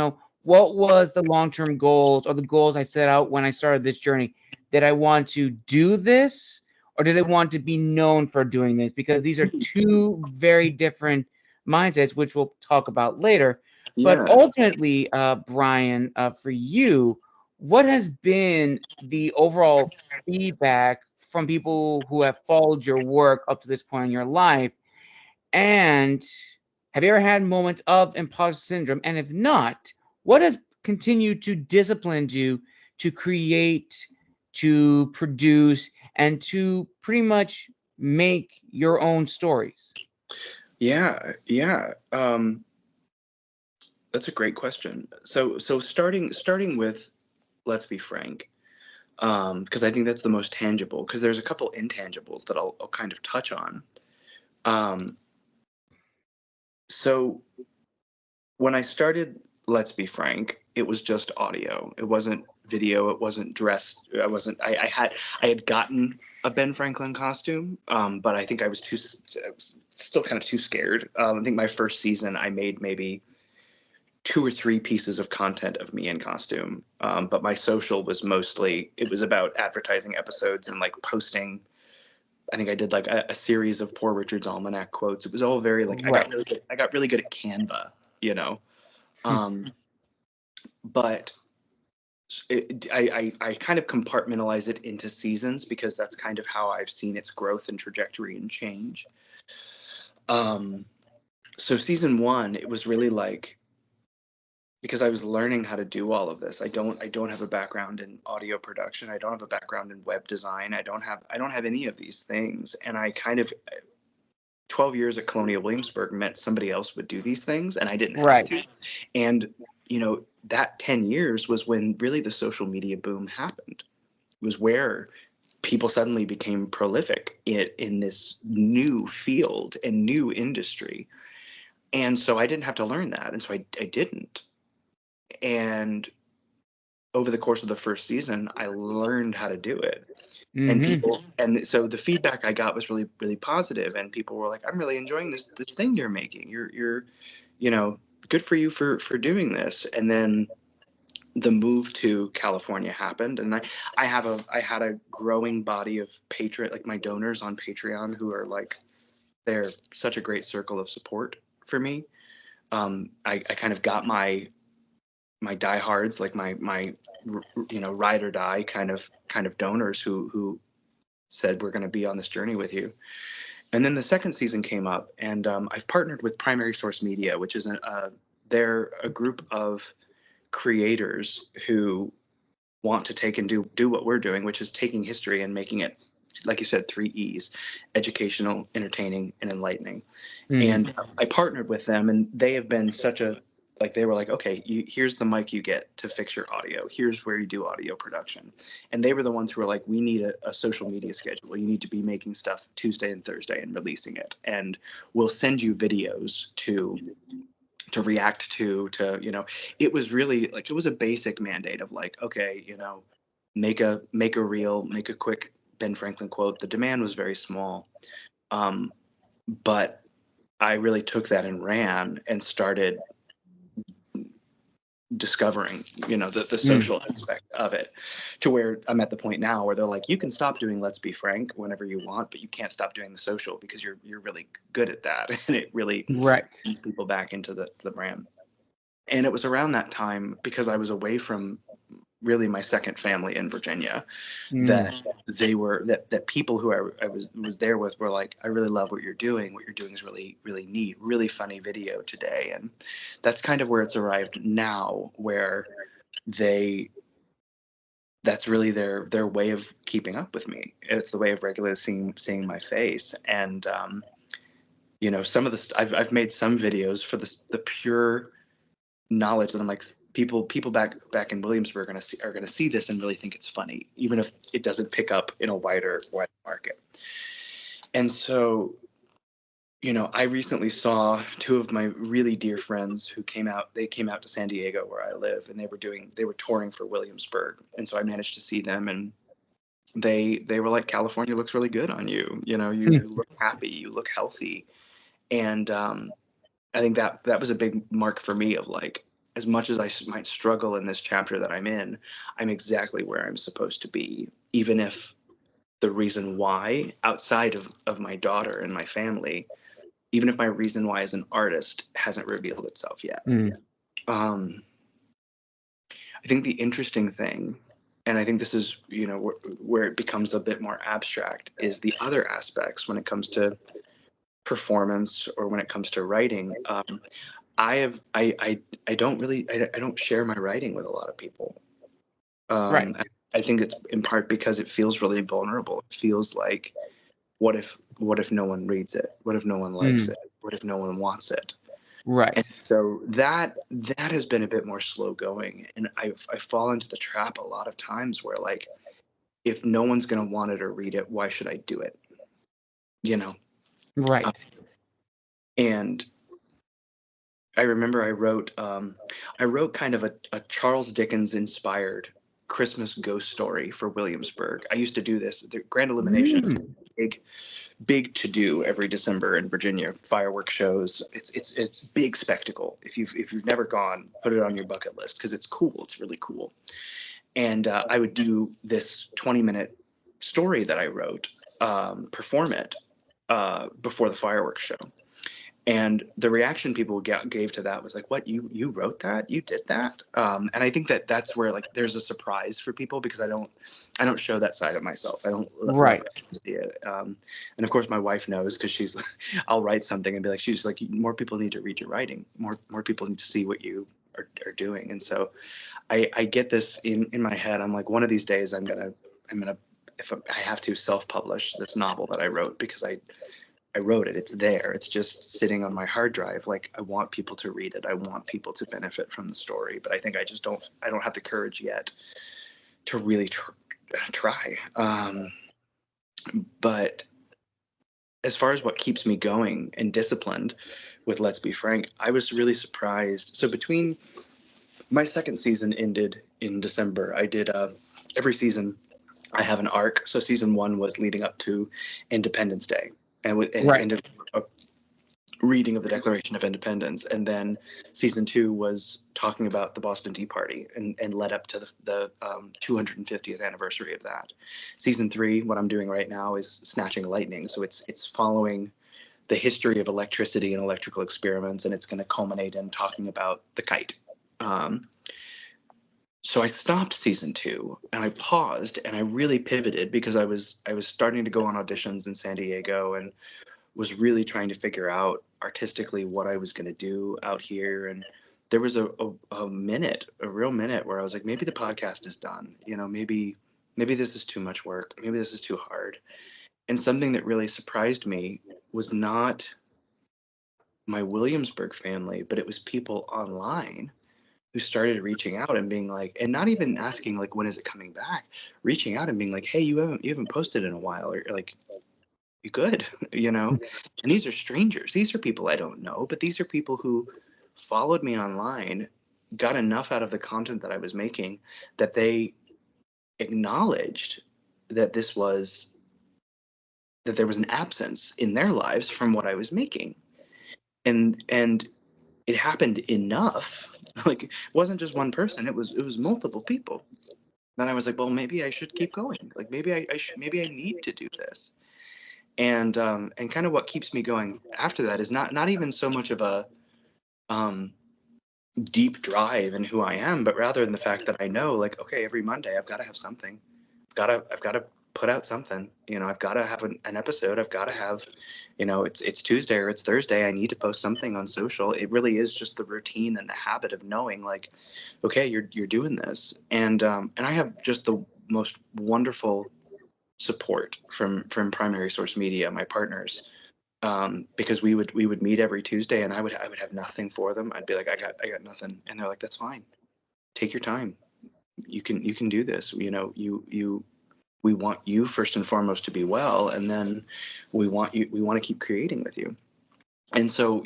S1: what was the long term goals or the goals I set out when I started this journey? Did I want to do this or did I want to be known for doing this? Because these are two very different mindsets, which we'll talk about later. But
S2: Yeah.
S1: ultimately, Brian, for you, what has been the overall feedback from people who have followed your work up to this point in your life? And have you ever had moments of imposter syndrome? And if not, what has continued to discipline you to create, to produce, and to pretty much make your own stories?
S2: Yeah, yeah. That's a great question. So starting with let's be frank, because I think that's the most tangible. Because there's a couple intangibles that I'll kind of touch on. Um, so when I started, let's be frank, it was just audio. It wasn't video. It wasn't dressed. I wasn't. I had gotten a Ben Franklin costume, but I think I was still kind of too scared. I think my first season I made maybe two or three pieces of content of me in costume. But my social was mostly, it was about advertising episodes and like posting. I think I did like a series of Poor Richard's Almanac quotes. It was all very like I got
S1: Right.
S2: really good. I got really good at Canva, you know. Um, but I kind of compartmentalize it into seasons because that's kind of how I've seen its growth and trajectory and change. Um, so season one, it was really like because I was learning how to do all of this. I don't have a background in audio production. I don't have a background in web design. I don't have any of these things. And I kind of 12 years at Colonial Williamsburg meant somebody else would do these things and I didn't have
S1: Right.
S2: to. And that 10 years was when really the social media boom happened. It was where people suddenly became prolific in this new field and new industry. And so I didn't have to learn that. And so I didn't. And over the course of the first season, I learned how to do it. And
S1: Mm-hmm.
S2: so the feedback I got was really, really positive, and people were like, "I'm really enjoying this thing you're making. You're, you know, good for you for doing this." And then the move to California happened, and I had a growing body of like my donors on Patreon who are like, they're such a great circle of support for me. I kind of got my diehards, like my ride or die kind of donors who said, we're going to be on this journey with you. And then the second season came up, and I've partnered with Primary Source Media, which is they're a group of creators who want to take and do what we're doing, which is taking history and making it, like you said, 3 E's: educational, entertaining, and enlightening.
S1: Mm.
S2: And I partnered with them, and they have been such a, like, they were like, okay, here's the mic you get to fix your audio. Here's where you do audio production. And they were the ones who were like, we need a social media schedule. You need to be making stuff Tuesday and Thursday and releasing it. And we'll send you videos to react to. It was really like, it was a basic mandate of like, okay, make a reel, make a quick Ben Franklin quote. The demand was very small. Um, but I really took that and ran and started discovering, the
S1: Mm.
S2: social aspect of it, to where I'm at the point now where they're like, you can stop doing Let's Be Frank whenever you want, but you can't stop doing the social because you're really good at that. And it really
S1: Right.
S2: brings people back into the brand. And it was around that time, because I was away from really my second family in Virginia,
S1: Mm.
S2: that that people who I was there with were like, I really love what you're doing. What you're doing is really, really neat, really funny video today. And that's kind of where it's arrived now, where they that's really their way of keeping up with me. It's the way of regularly seeing my face. And some of the I've made some videos for the pure knowledge that I'm like, people back in Williamsburg are gonna see this and really think it's funny, even if it doesn't pick up in a wider market. And so, I recently saw two of my really dear friends who came out. They came out to San Diego, where I live, and they were touring for Williamsburg. And so I managed to see them, and they were like, California looks really good on you. You look happy, you look healthy. And I think that was a big mark for me of like, as much as I might struggle in this chapter that I'm in, I'm exactly where I'm supposed to be, even if the reason why, outside of my daughter and my family, even if my reason why as an artist hasn't revealed itself yet.
S1: Mm.
S2: Um, I think the interesting thing, and I think this is, where it becomes a bit more abstract, is the other aspects when it comes to performance or when it comes to writing. I don't really, I don't share my writing with a lot of people.
S1: Right.
S2: I think it's in part because it feels really vulnerable. It feels like, what if no one reads it? What if no one likes
S1: Mm.
S2: it? What if no one wants it? And
S1: Right.
S2: so that has been a bit more slow going, and I fall into the trap a lot of times where, like, if no one's going to want it or read it, why should I do it? You know. Uh,
S1: Right.
S2: and I remember I wrote kind of a Charles Dickens inspired Christmas ghost story for Williamsburg. I used to do this. The Grand Illumination,
S1: Mm.
S2: big to do every December in Virginia. Fireworks shows. It's big spectacle. If you've never gone, put it on your bucket list, because it's cool. It's really cool. And I would do this 20-minute story that I wrote, perform it before the fireworks show. And the reaction people gave to that was like, what, you wrote that, you did that? And I think that's where, like, there's a surprise for people, because I don't show that side of myself. I don't let
S1: Right.
S2: them see it. And of course my wife knows, because she's I'll write something and be like, she's like, more people need to read your writing, more people need to see what you are doing. And so I get this in my head. I'm like, one of these days I'm gonna, if I have to, self-publish this novel that I wrote, because I wrote it. It's there. It's just sitting on my hard drive. Like, I want people to read it. I want people to benefit from the story. But I think I don't have the courage yet to really try. But as far as what keeps me going and disciplined with Let's Be Frank, I was really surprised. So between my second season ended in December. I did every season I have an arc. So season 1 was leading up to Independence Day, and it
S1: Right.
S2: ended a reading of the Declaration of Independence, and then season 2 was talking about the Boston Tea Party and led up to the 250th anniversary of that. Season 3, what I'm doing right now, is Snatching Lightning. So it's following the history of electricity and electrical experiments, and it's going to culminate in talking about the kite. Um, so I stopped season 2 and I paused and I really pivoted because I was starting to go on auditions in San Diego and was really trying to figure out artistically what I was going to do out here. And there was a minute, a real minute, where I was like, maybe the podcast is done. Maybe this is too much work. Maybe this is too hard. And something that really surprised me was not my Williamsburg family, but it was people online who started reaching out and being like, and not even asking like, when is it coming back? Reaching out and being like, hey, you haven't posted in a while, or like, you good, And these are strangers. These are people I don't know, but these are people who followed me online, got enough out of the content that I was making that they acknowledged that there was an absence in their lives from what I was making. And it happened enough. Like, it wasn't just one person, it was multiple people. Then I was like, well, maybe I should keep going. Like, maybe I need to do this. And kind of what keeps me going after that is not even so much of a um deep drive in who I am, but rather in the fact that I know, like, okay, every Monday I've got to have something. I've got to put out something. I've got to have an episode. I've got to have, it's Tuesday or it's Thursday. I need to post something on social. It really is just the routine and the habit of knowing, like, okay, you're doing this, and I have just the most wonderful support from Primary Source Media, my partners, because we would meet every Tuesday, and I would have nothing for them. I'd be like, I got nothing, and they're like, that's fine. Take your time. You can do this. We want you first and foremost to be well, and then we want to keep creating with you. And so,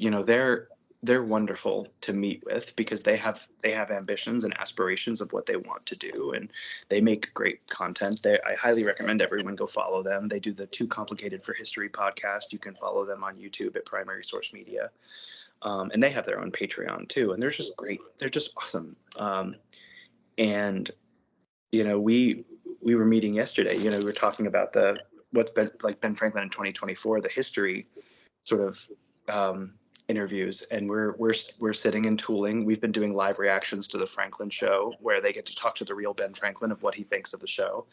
S2: they're wonderful to meet with because they have ambitions and aspirations of what they want to do, and they make great content. I highly recommend everyone go follow them. They do the Too Complicated for History podcast. You can follow them on YouTube at Primary Source Media, and they have their own Patreon too, and they're just great. They're just awesome. And we were meeting yesterday. We were talking about the what's been like Ben Franklin in 2024, the history sort of interviews, and we're sitting and tooling. We've been doing live reactions to the Franklin show where they get to talk to the real Ben Franklin of what he thinks of the show.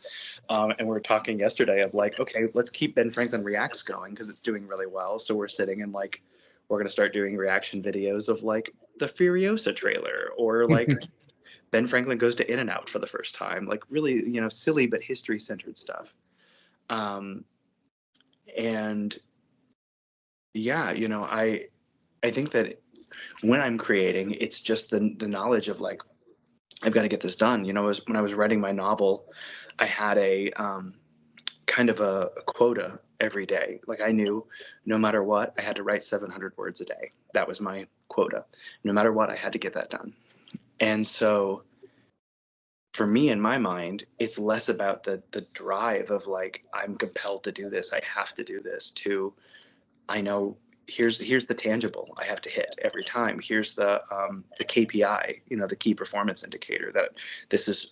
S2: And we were talking yesterday of like, okay, let's keep Ben Franklin Reacts going because it's doing really well. So we're sitting and like, we're going to start doing reaction videos of like the Furiosa trailer, or like Ben Franklin goes to In-N-Out for the first time, like really, silly but history centered stuff. Um, and yeah, I think that when I'm creating, it's just the knowledge of like, I've got to get this done. When I was writing my novel, I had a kind of a quota every day. Like, I knew no matter what, I had to write 700 words a day. That was my quota. No matter what, I had to get that done. And so for me, in my mind, it's less about the drive of like, I'm compelled to do this, I have to do this, to I know here's the tangible I have to hit every time. Here's the KPI, the key performance indicator, that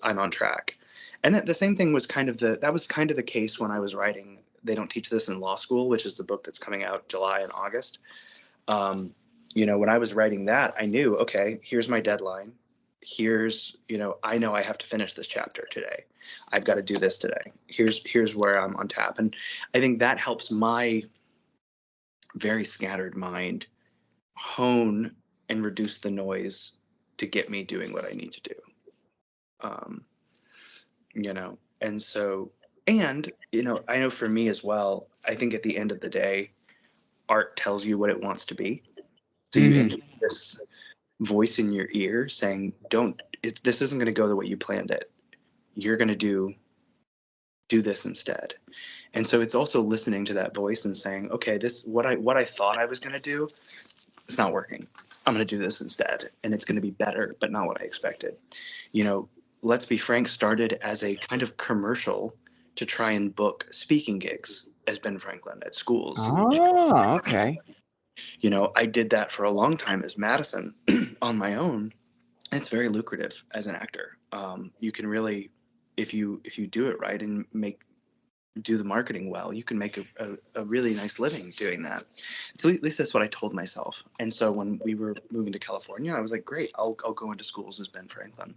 S2: I'm on track. And the same thing was that was kind of the case when I was writing They Don't Teach This in Law School, which is the book that's coming out July and August. When I was writing that, I knew, okay, here's my deadline. I know I have to finish this chapter today. I've got to do this today. Here's where I'm on tap. And I think that helps my very scattered mind hone and reduce the noise to get me doing what I need to do. Um, and so, I know for me as well, I think at the end of the day, art tells you what it wants to be. So you
S1: Mhm.
S2: get this voice in your ear saying, this isn't going to go the way you planned it. You're going to do this instead. And so it's also listening to that voice and saying, okay, what I thought I was going to do, it's not working. I'm going to do this instead, and it's going to be better, but not what I expected. Let's Be Frank started as a kind of commercial to try and book speaking gigs as Ben Franklin at schools.
S1: Oh, okay.
S2: I did that for a long time as Madison on my own. It's very lucrative as an actor. You can really, if you do it right and do the marketing well, you can make a really nice living doing that. So at least that's what I told myself. And so when we were moving to California, I was like, great, I'll go into schools as Ben Franklin.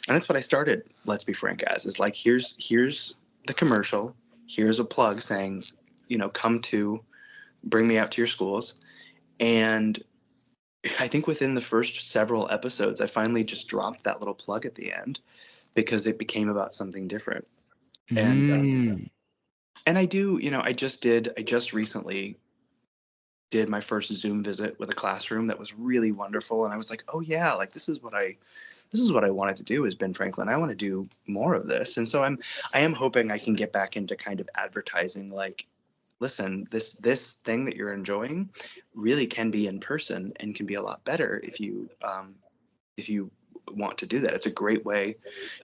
S2: And that's what I started Let's Be Frank as, is like, here's the commercial, here's a plug saying, come to bring me out to your schools. And I think within the first several episodes, I finally just dropped that little plug at the end because it became about something different. And
S1: Mm.
S2: and I just recently did my first Zoom visit with a classroom that was really wonderful, and I was like, oh yeah, like this is what I wanted to do as Ben Franklin. I want to do more of this, and so I am hoping I can get back into kind of advertising, like, listen, this thing that you're enjoying really can be in person and can be a lot better if you want to do that. It's a great way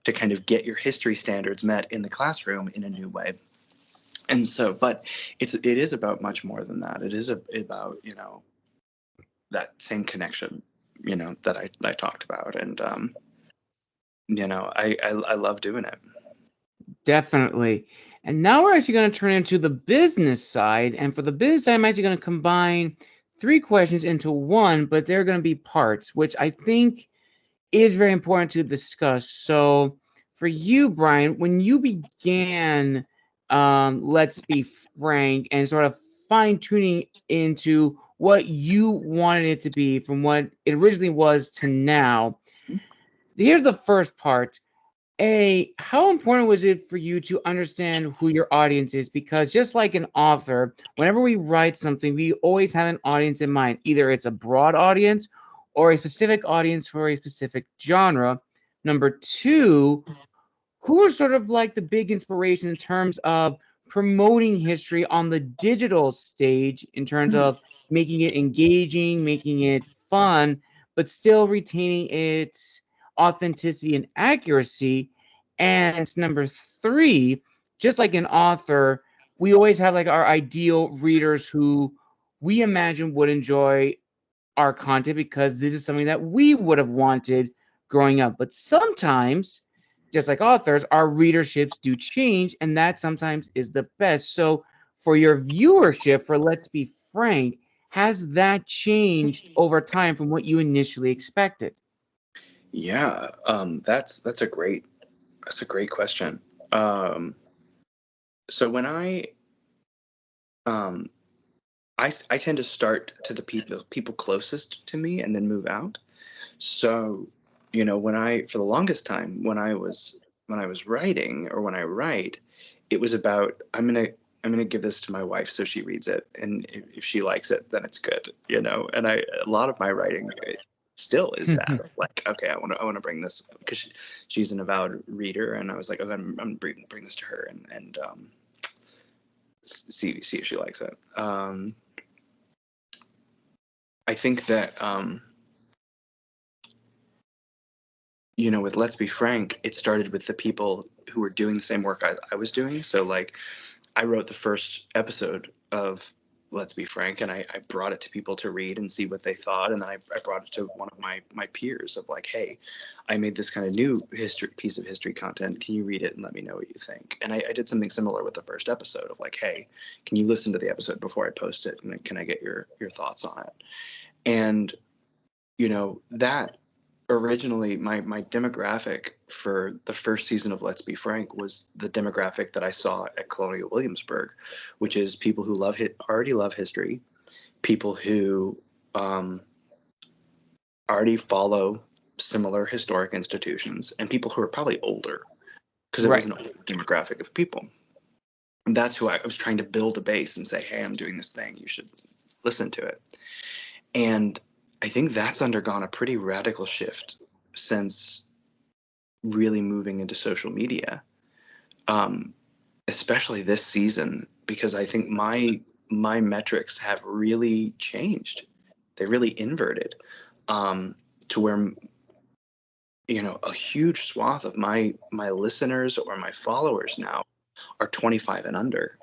S2: to kind of get your history standards met in the classroom in a new way. And so, but it is about much more than that. It is about that same connection, that I talked about, and I love doing it.
S1: Definitely. And now we're actually going to turn into the business side. And for the business side, I'm actually going to combine three questions into one, but they're going to be parts, which I think is very important to discuss. So, for you, Bryan, when you began Let's Be Frank and sort of fine tuning into what you wanted it to be from what it originally was to now, here's the first part. How important was it for you to understand who your audience is? Because just like an author, whenever we write something, we always have an audience in mind. Either it's a broad audience or a specific audience for a specific genre. Number two, who are sort of like the big inspiration in terms of promoting history on the digital stage, in terms of making it engaging, making it fun, but still retaining its authenticity and accuracy. And number three, just like an author, we always have like our ideal readers who we imagine would enjoy our content because this is something that we would have wanted growing up. But sometimes, just like authors, our readerships do change, and that sometimes is the best. So, for your viewership, for Let's Be Frank, has that changed over time from what you initially expected?
S2: Yeah, that's a great question. Um, so when um, I tend to start to the people closest to me and then move out. So, when for the longest time, when I was writing, or when I write, it was about, I'm gonna give this to my wife so she reads it, and if she likes it, then it's good, And a lot of my writing, still is that, like, okay, I want to bring this because she's an avowed reader, and I was like, okay, I'm bring this to her, and see if she likes it. I think that, with Let's Be Frank, it started with the people who were doing the same work I was doing. So, like, I wrote the first episode of Let's Be Frank, and I brought it to people to read and see what they thought. And then I brought it to one of my peers of, like, hey, I made this kind of new piece of history content. Can you read it and let me know what you think? And I did something similar with the first episode of, like, hey, can you listen to the episode before I post it? And then can I get your thoughts on it? And, that originally, my demographic for the first season of Let's Be Frank was the demographic that I saw at Colonial Williamsburg, which is people who already love history, people who um, already follow similar historic institutions, and people who are probably older, because it was
S1: Right.
S2: an older demographic of people. And that's who I was trying to build a base and say, hey, I'm doing this thing, you should listen to it. And I think that's undergone a pretty radical shift since really moving into social media, um, especially this season, because I think my metrics have really changed. They really inverted, to where a huge swath of my listeners or my followers now are 25 and under,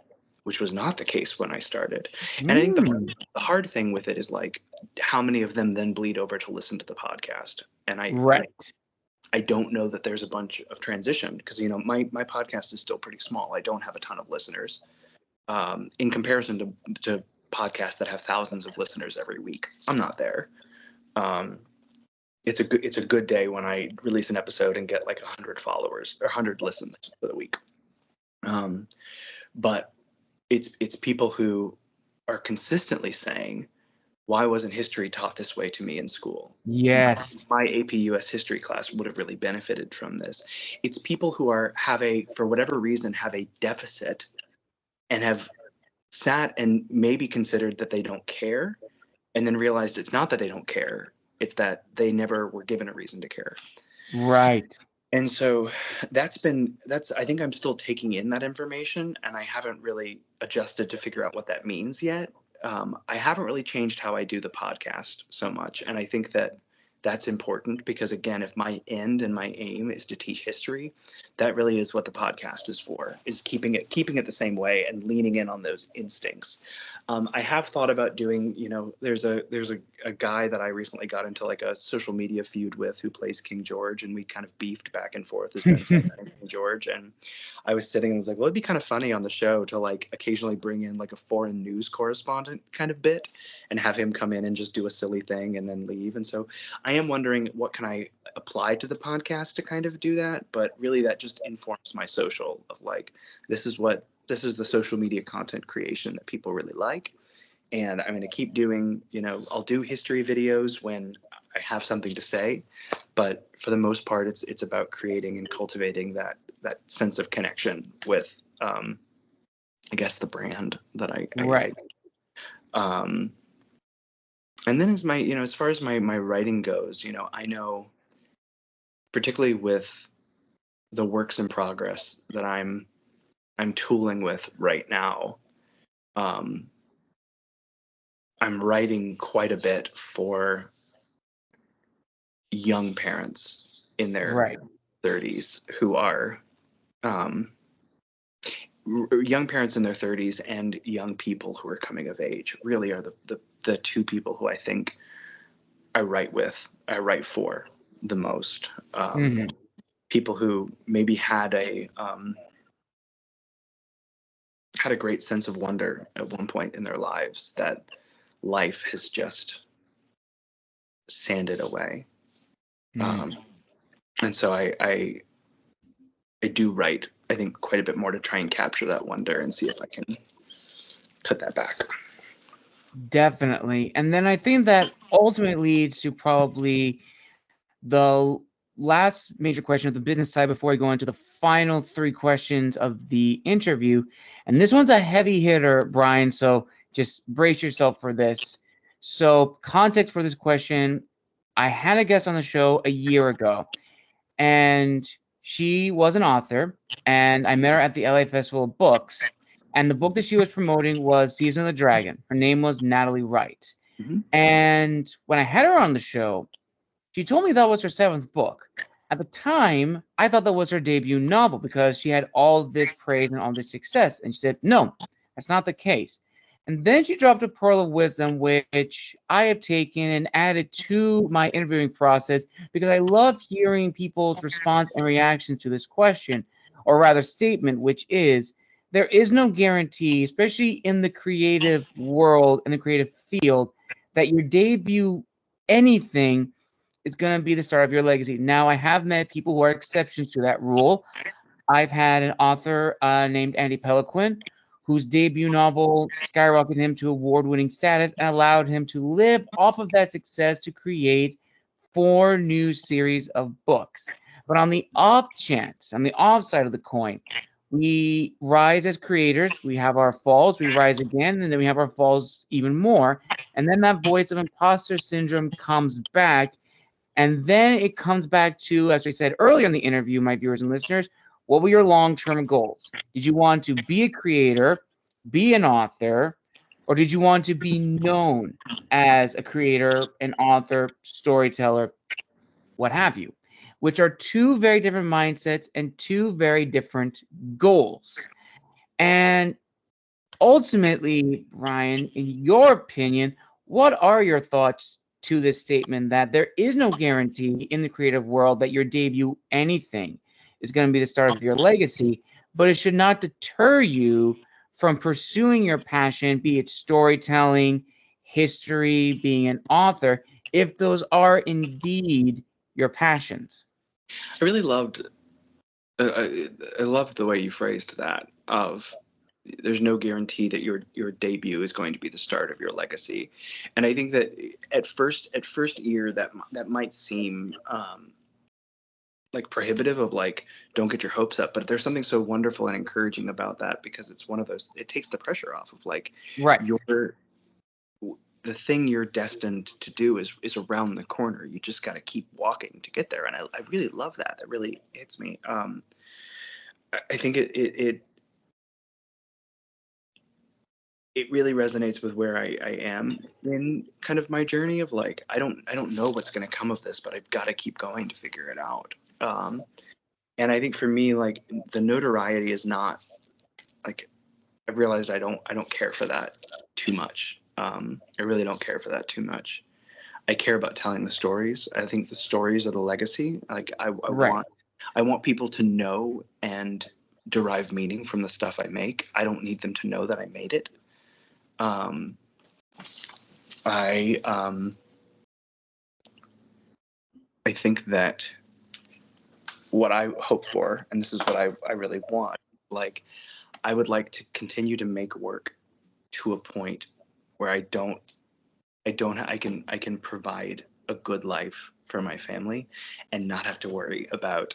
S2: which was not the case when I started. And I think
S1: Mm,
S2: the hard thing with it is like how many of them then bleed over to listen to the podcast. And
S1: right.
S2: I don't know that there's a bunch of transition because my podcast is still pretty small. I don't have a ton of listeners in comparison to podcasts that have thousands of listeners every week. I'm not there. Um, it's a good day when I release an episode and get like 100 followers or 100 listens for the week. Um, but it's people who are consistently saying, why wasn't history taught this way to me in school?
S1: Yes.
S2: My AP US history class would have really benefited from this. It's people who for whatever reason, have a deficit and have sat and maybe considered that they don't care, and then realized it's not that they don't care, it's that they never were given a reason to care.
S1: Right.
S2: And so I think I'm still taking in that information, and I haven't really adjusted to figure out what that means yet. I haven't really changed how I do the podcast so much. And I think that that's important because, again, if my end and my aim is to teach history, that really is what the podcast is for, is keeping it the same way and leaning in on those instincts. I have thought about doing, there's a guy that I recently got into like a social media feud with who plays King George, and we kind of beefed back and forth as Ben Franklin and King George. And I was sitting and was like, well, it'd be kind of funny on the show to like occasionally bring in like a foreign news correspondent kind of bit and have him come in and just do a silly thing and then leave. And so I am wondering what can I apply to the podcast to kind of do that, but really that just informs my social of like, this is the social media content creation that people really like. And I'm going to keep doing, I'll do history videos when I have something to say, but for the most part, it's about creating and cultivating that sense of connection with, I guess, the brand that I
S1: Right.
S2: um, and then as far as my writing goes, I know particularly with the works in progress that I'm tooling with right now. Um, I'm writing quite a bit for young parents in their
S1: Right.
S2: 30s who are um, young parents in their 30s and young people who are coming of age really are the two people who I think I write for the most.
S1: Hmm.
S2: People who maybe had a great sense of wonder at one point in their lives that life has just sanded away.
S1: Mm.
S2: Um, and so I do write, I think, quite a bit more to try and capture that wonder and see if I can put that back.
S1: Definitely. And then I think that ultimately leads to probably the last major question of the business side before we go into the final three questions of the interview. And this one's a heavy hitter, Bryan. So just brace yourself for this. So, context for this question, I had a guest on the show a year ago, and she was an author, and I met her at the LA Festival of Books. And the book that she was promoting was Season of the Dragon. Her name was Natalie Wright.
S2: Mm-hmm.
S1: And when I had her on the show, she told me that was her seventh book. At the time, I thought that was her debut novel because she had all this praise and all this success. And she said, no, that's not the case. And then she dropped a pearl of wisdom, which I have taken and added to my interviewing process because I love hearing people's response and reaction to this question, or rather, statement, which is there is no guarantee, especially in the creative world and the creative field, that your debut anything is going to be the start of your legacy. Now, I have met people who are exceptions to that rule. I've had an author named Andy Peliquin, whose debut novel skyrocketed him to award-winning status and allowed him to live off of that success to create 4 new series of books. But on the off chance, on the off side of the coin, we rise as creators. We have our falls, we rise again, and then we have our falls even more. And then that voice of imposter syndrome comes back, and then it comes back to, as we said earlier in the interview, my viewers and listeners, what were your long term goals? Did you want to be a creator, be an author, or did you want to be known as a creator, an author, storyteller, what have you? which are two very different mindsets and two very different goals. And ultimately, Bryan, in your opinion, what are your thoughts to this statement that there is no guarantee in the creative world that your debut anything is going to be the start of your legacy, but it should not deter you from pursuing your passion, be it storytelling, history, being an author, if those are indeed your passions?
S2: I really loved I loved the way you phrased that of there's no guarantee that your debut is going to be the start of your legacy. And I think that at first ear that might seem like prohibitive of like don't get your hopes up, but there's something so wonderful and encouraging about that because it's one of those, it takes the pressure off of like
S1: Right.
S2: your the thing you're destined to do is around the corner. You just got to keep walking to get there. And I really love that. That really hits me. I think it really resonates with where I am in kind of my journey of like I don't know what's going to come of this, but I've got to keep going to figure it out. And I think for me, like the notoriety is not like I've realized I don't care for that too much. I really don't care for that too much. I care about telling the stories. I think the stories are the legacy. Like
S1: Right.
S2: I want people to know and derive meaning from the stuff I make. I don't need them to know that I made it. Um, I I think that what I hope for, and this is what I really want, like I would like to continue to make work to a point where I can provide a good life for my family and not have to worry about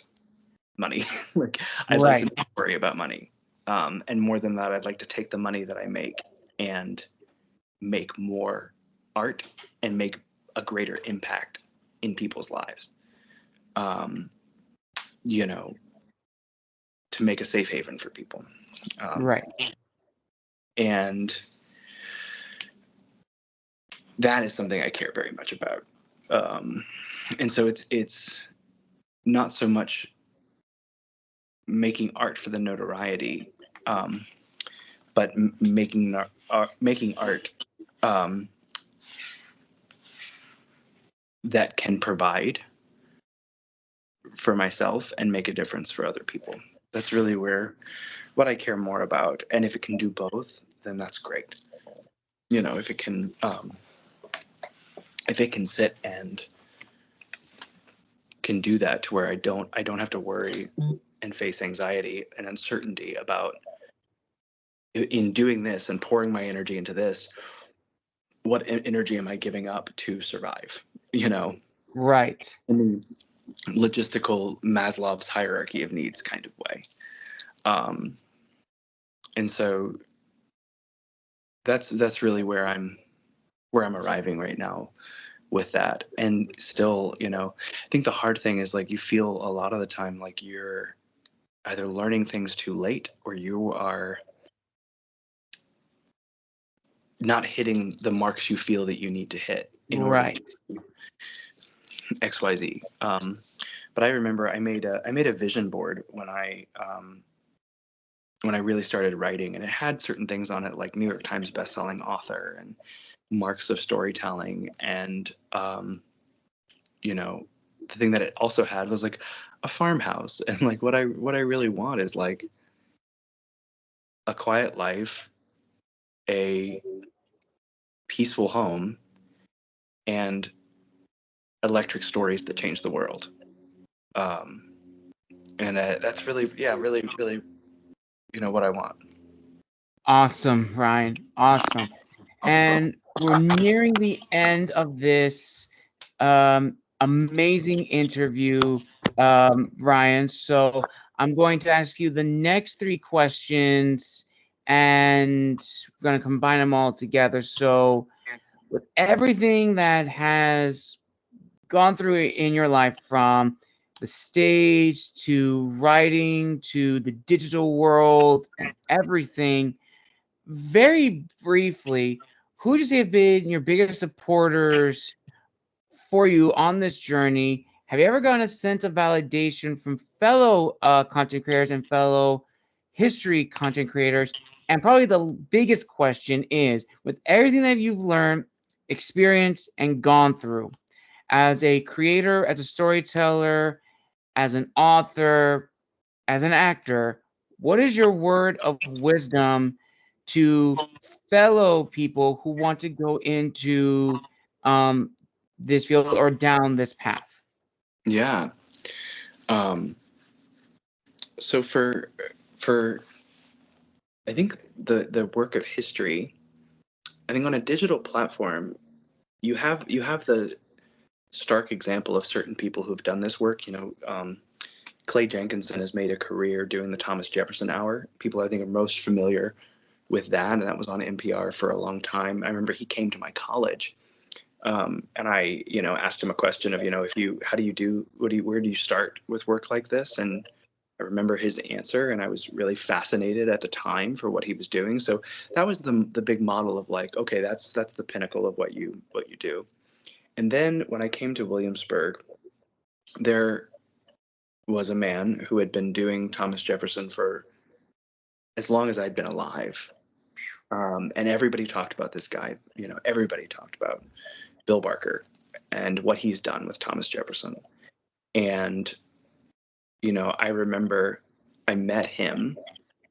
S2: money. Like I'd like to
S1: Right.
S2: not worry about money. And more than that, I'd like to take the money that I make and make more art and make a greater impact in people's lives. Um, you know, to make a safe haven for people. Um,
S1: Right.
S2: and that is something I care very much about. Um, and so it's not so much making art for the notoriety, um, but making art um, that can provide for myself and make a difference for other people. That's really where what I care more about. And if it can do both, then that's great. If it can sit and can do that to where I don't have to worry and face anxiety and uncertainty about in doing this and pouring my energy into this, what energy am I giving up to survive? You know,
S1: Right.
S2: in the logistical Maslow's hierarchy of needs kind of way. Um, and so that's really where I'm arriving right now with that. And still, I think the hard thing is like you feel a lot of the time like you're either learning things too late or you are not hitting the marks you feel that you need to hit in order
S1: Right.
S2: to XYZ. But I remember I made a vision board when I really started writing, and it had certain things on it like New York Times bestselling author and marks of storytelling, and the thing that it also had was like a farmhouse, and like what I really want is like a quiet life, a peaceful home, and electric stories that change the world. Um, and that's really, yeah, really, really, what I want.
S1: Awesome, Ryan. Awesome. And we're nearing the end of this amazing interview, Ryan. So I'm going to ask you the next three questions and we're going to combine them all together. So, with everything that has gone through in your life from the stage to writing to the digital world and everything, very briefly, who would you say have been your biggest supporters for you on this journey? have you ever gotten a sense of validation from fellow content creators and fellow history content creators? And probably the biggest question is, with everything that you've learned, experienced, and gone through as a creator, as a storyteller, as an author, as an actor, what is your word of wisdom to fellow people who want to go into um, this field or down this path?
S2: Yeah. Um, so for I think the work of history, I think on a digital platform, you have the stark example of certain people who've done this work. Clay Jenkinson has made a career doing the Thomas Jefferson Hour. People I think are most familiar with that, and that was on NPR for a long time. I remember he came to my college, and I, asked him a question of, if you, how do you do, where do you start with work like this? And I remember his answer, and I was really fascinated at the time for what he was doing. So that was the big model of like, okay, that's the pinnacle of what you do. And then when I came to Williamsburg, there was a man who had been doing Thomas Jefferson for as long as I'd been alive. And everybody talked about this guy. Everybody talked about Bill Barker and what he's done with Thomas Jefferson. And, I remember I met him,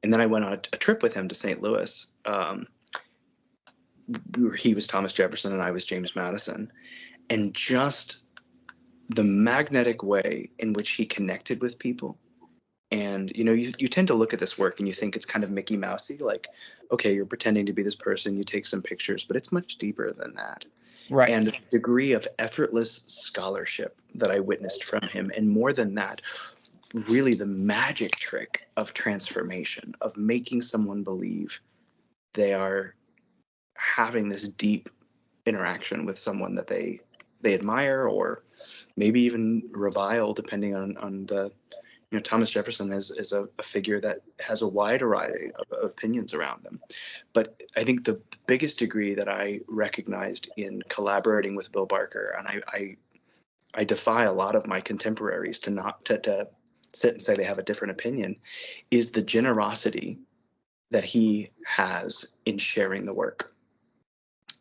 S2: and then I went on a trip with him to St. Louis. He was Thomas Jefferson and I was James Madison. And just the magnetic way in which he connected with people. And you tend to look at this work and you think it's kind of Mickey Mousey, like, okay, you're pretending to be this person, you take some pictures, but it's much deeper than that.
S1: Right.
S2: And the degree of effortless scholarship that I witnessed from him, and more than that, really the magic trick of transformation, of making someone believe they are having this deep interaction with someone that they admire, or maybe even revile, depending on the Thomas Jefferson is a figure that has a wide variety of opinions around them. But I think the biggest degree that I recognized in collaborating with Bill Barker, and I defy a lot of my contemporaries to not to sit and say they have a different opinion, is the generosity that he has in sharing the work,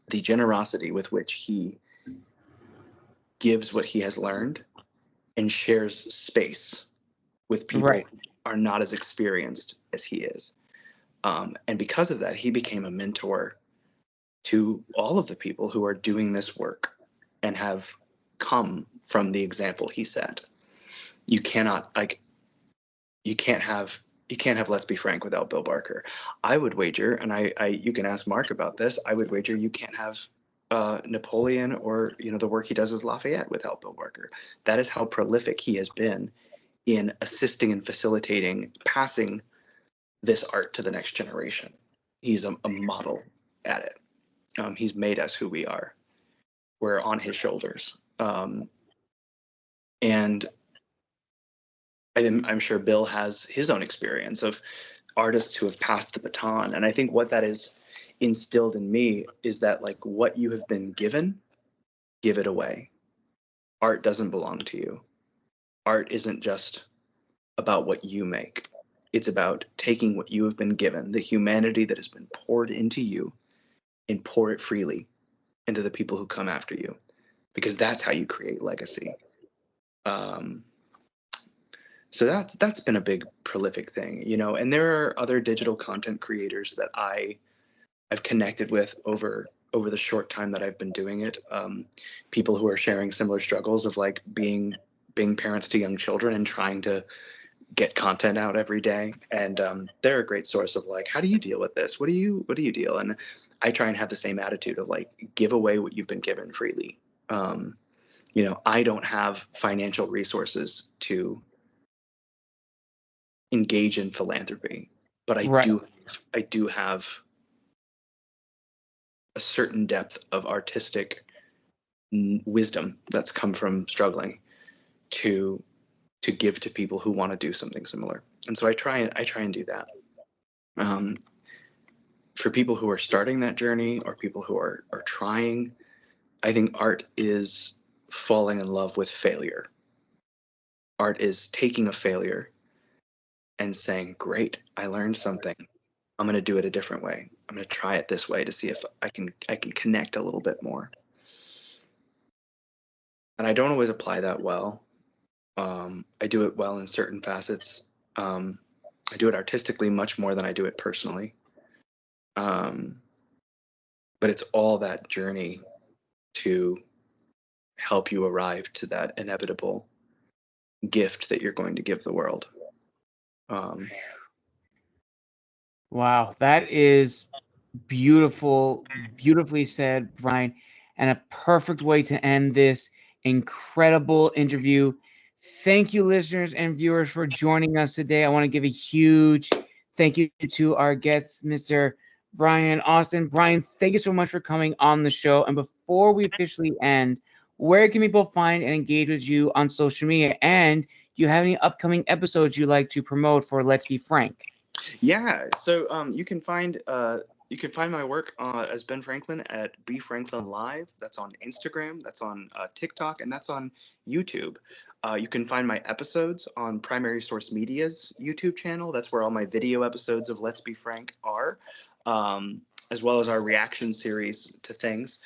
S2: the generosity with which he gives what he has learned and shares space with people
S1: Right.
S2: who are not as experienced as he is. And because of that, he became a mentor to all of the people who are doing this work and have come from the example he set. You cannot like you can't have Let's Be Frank without Bill Barker. I would wager, and I you can ask Mark about this. I would wager you can't have Napoleon, or the work he does as Lafayette, without Bill Barker. That is how prolific he has been in assisting and facilitating passing this art to the next generation. He's a model at it. He's made us who we are. We're on his shoulders. And I'm sure Bill has his own experience of artists who have passed the baton. And I think what that is instilled in me is that, like, what you have been given, give it away. Art doesn't belong to you. Art isn't just about what you make. It's about taking what you have been given, the humanity that has been poured into you, and pour it freely into the people who come after you, because that's how you create legacy. Um, so that's been a big prolific thing, and there are other digital content creators that I've connected with over the short time that I've been doing it. People who are sharing similar struggles of, like, being parents to young children and trying to get content out every day. And they're a great source of, like, how do you deal with this? What do you deal? And I try and have the same attitude of, like, give away what you've been given freely. I don't have financial resources to engage in philanthropy, but
S1: Right.
S2: I do have a certain depth of artistic wisdom that's come from struggling to give to people who want to do something similar. And so I try and do that. Um, for people who are starting that journey, or people who are trying, I think art is falling in love with failure. Art is taking a failure and saying, "Great, I learned something. I'm going to do it a different way. I'm going to try it this way to see if I can connect a little bit more." And I don't always apply that well. I do it well in certain facets. Um, I do it artistically much more than I do it personally. Um, but it's all that journey to help you arrive to that inevitable gift that you're going to give the world. Um,
S1: Wow, that is beautiful, beautifully said, Bryan, and a perfect way to end this incredible interview. Thank you, listeners and viewers, for joining us today. I want to give a huge thank you to our guests, Mr. Bryan Austin. Bryan, thank you so much for coming on the show. And before we officially end, where can people find and engage with you on social media? And do you have any upcoming episodes you'd like to promote for Let's Be Frank?
S2: Yeah, so you can find my work as Ben Franklin at B Franklin Live. That's on Instagram, that's on TikTok, and that's on YouTube. You can find my episodes on Primary Source Media's YouTube channel. That's where all my video episodes of Let's Be Frank are. As well as our reaction series to things.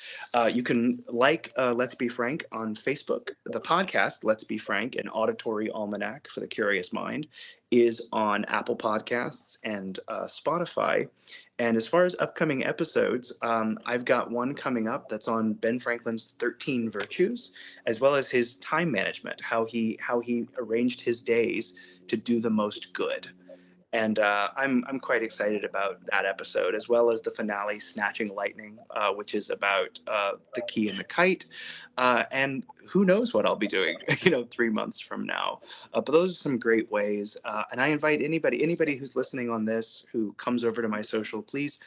S2: You can like Let's Be Frank on Facebook. The podcast, Let's Be Frank, an auditory almanac for the curious mind, is on Apple Podcasts and Spotify. And as far as upcoming episodes, I've got one coming up that's on Ben Franklin's 13 Virtues, as well as his time management, how he arranged his days to do the most good. And I'm quite excited about that episode, as well as the finale, Snatching Lightning, which is about the key and the kite. And who knows what I'll be doing, 3 months from now. But those are some great ways. And I invite anybody who's listening on this, who comes over to my social, please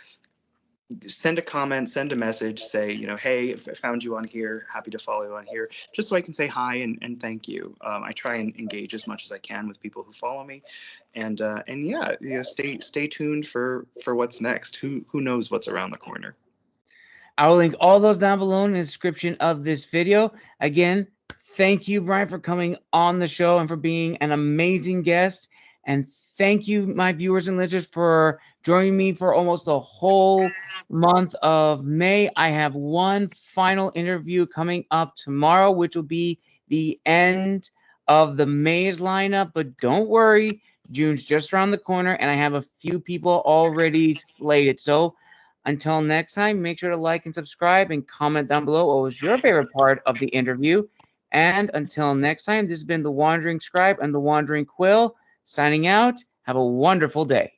S2: send a comment, send a message, say, hey, if I found you on here, happy to follow you on here, just so I can say hi and thank you. I try and engage as much as I can with people who follow me, and yeah, stay tuned for what's next. Who knows what's around the corner?
S1: I will link all those down below in the description of this video. Again, thank you, Bryan, for coming on the show and for being an amazing guest. And thank you, my viewers and listeners, for joining me for almost the whole month of May. I have one final interview coming up tomorrow, which will be the end of the May's lineup. But don't worry, June's just around the corner, and I have a few people already slated. So until next time, make sure to like and subscribe and comment down below what was your favorite part of the interview. And until next time, this has been the Wandering Scribe and the Wandering Quill signing out. Have a wonderful day.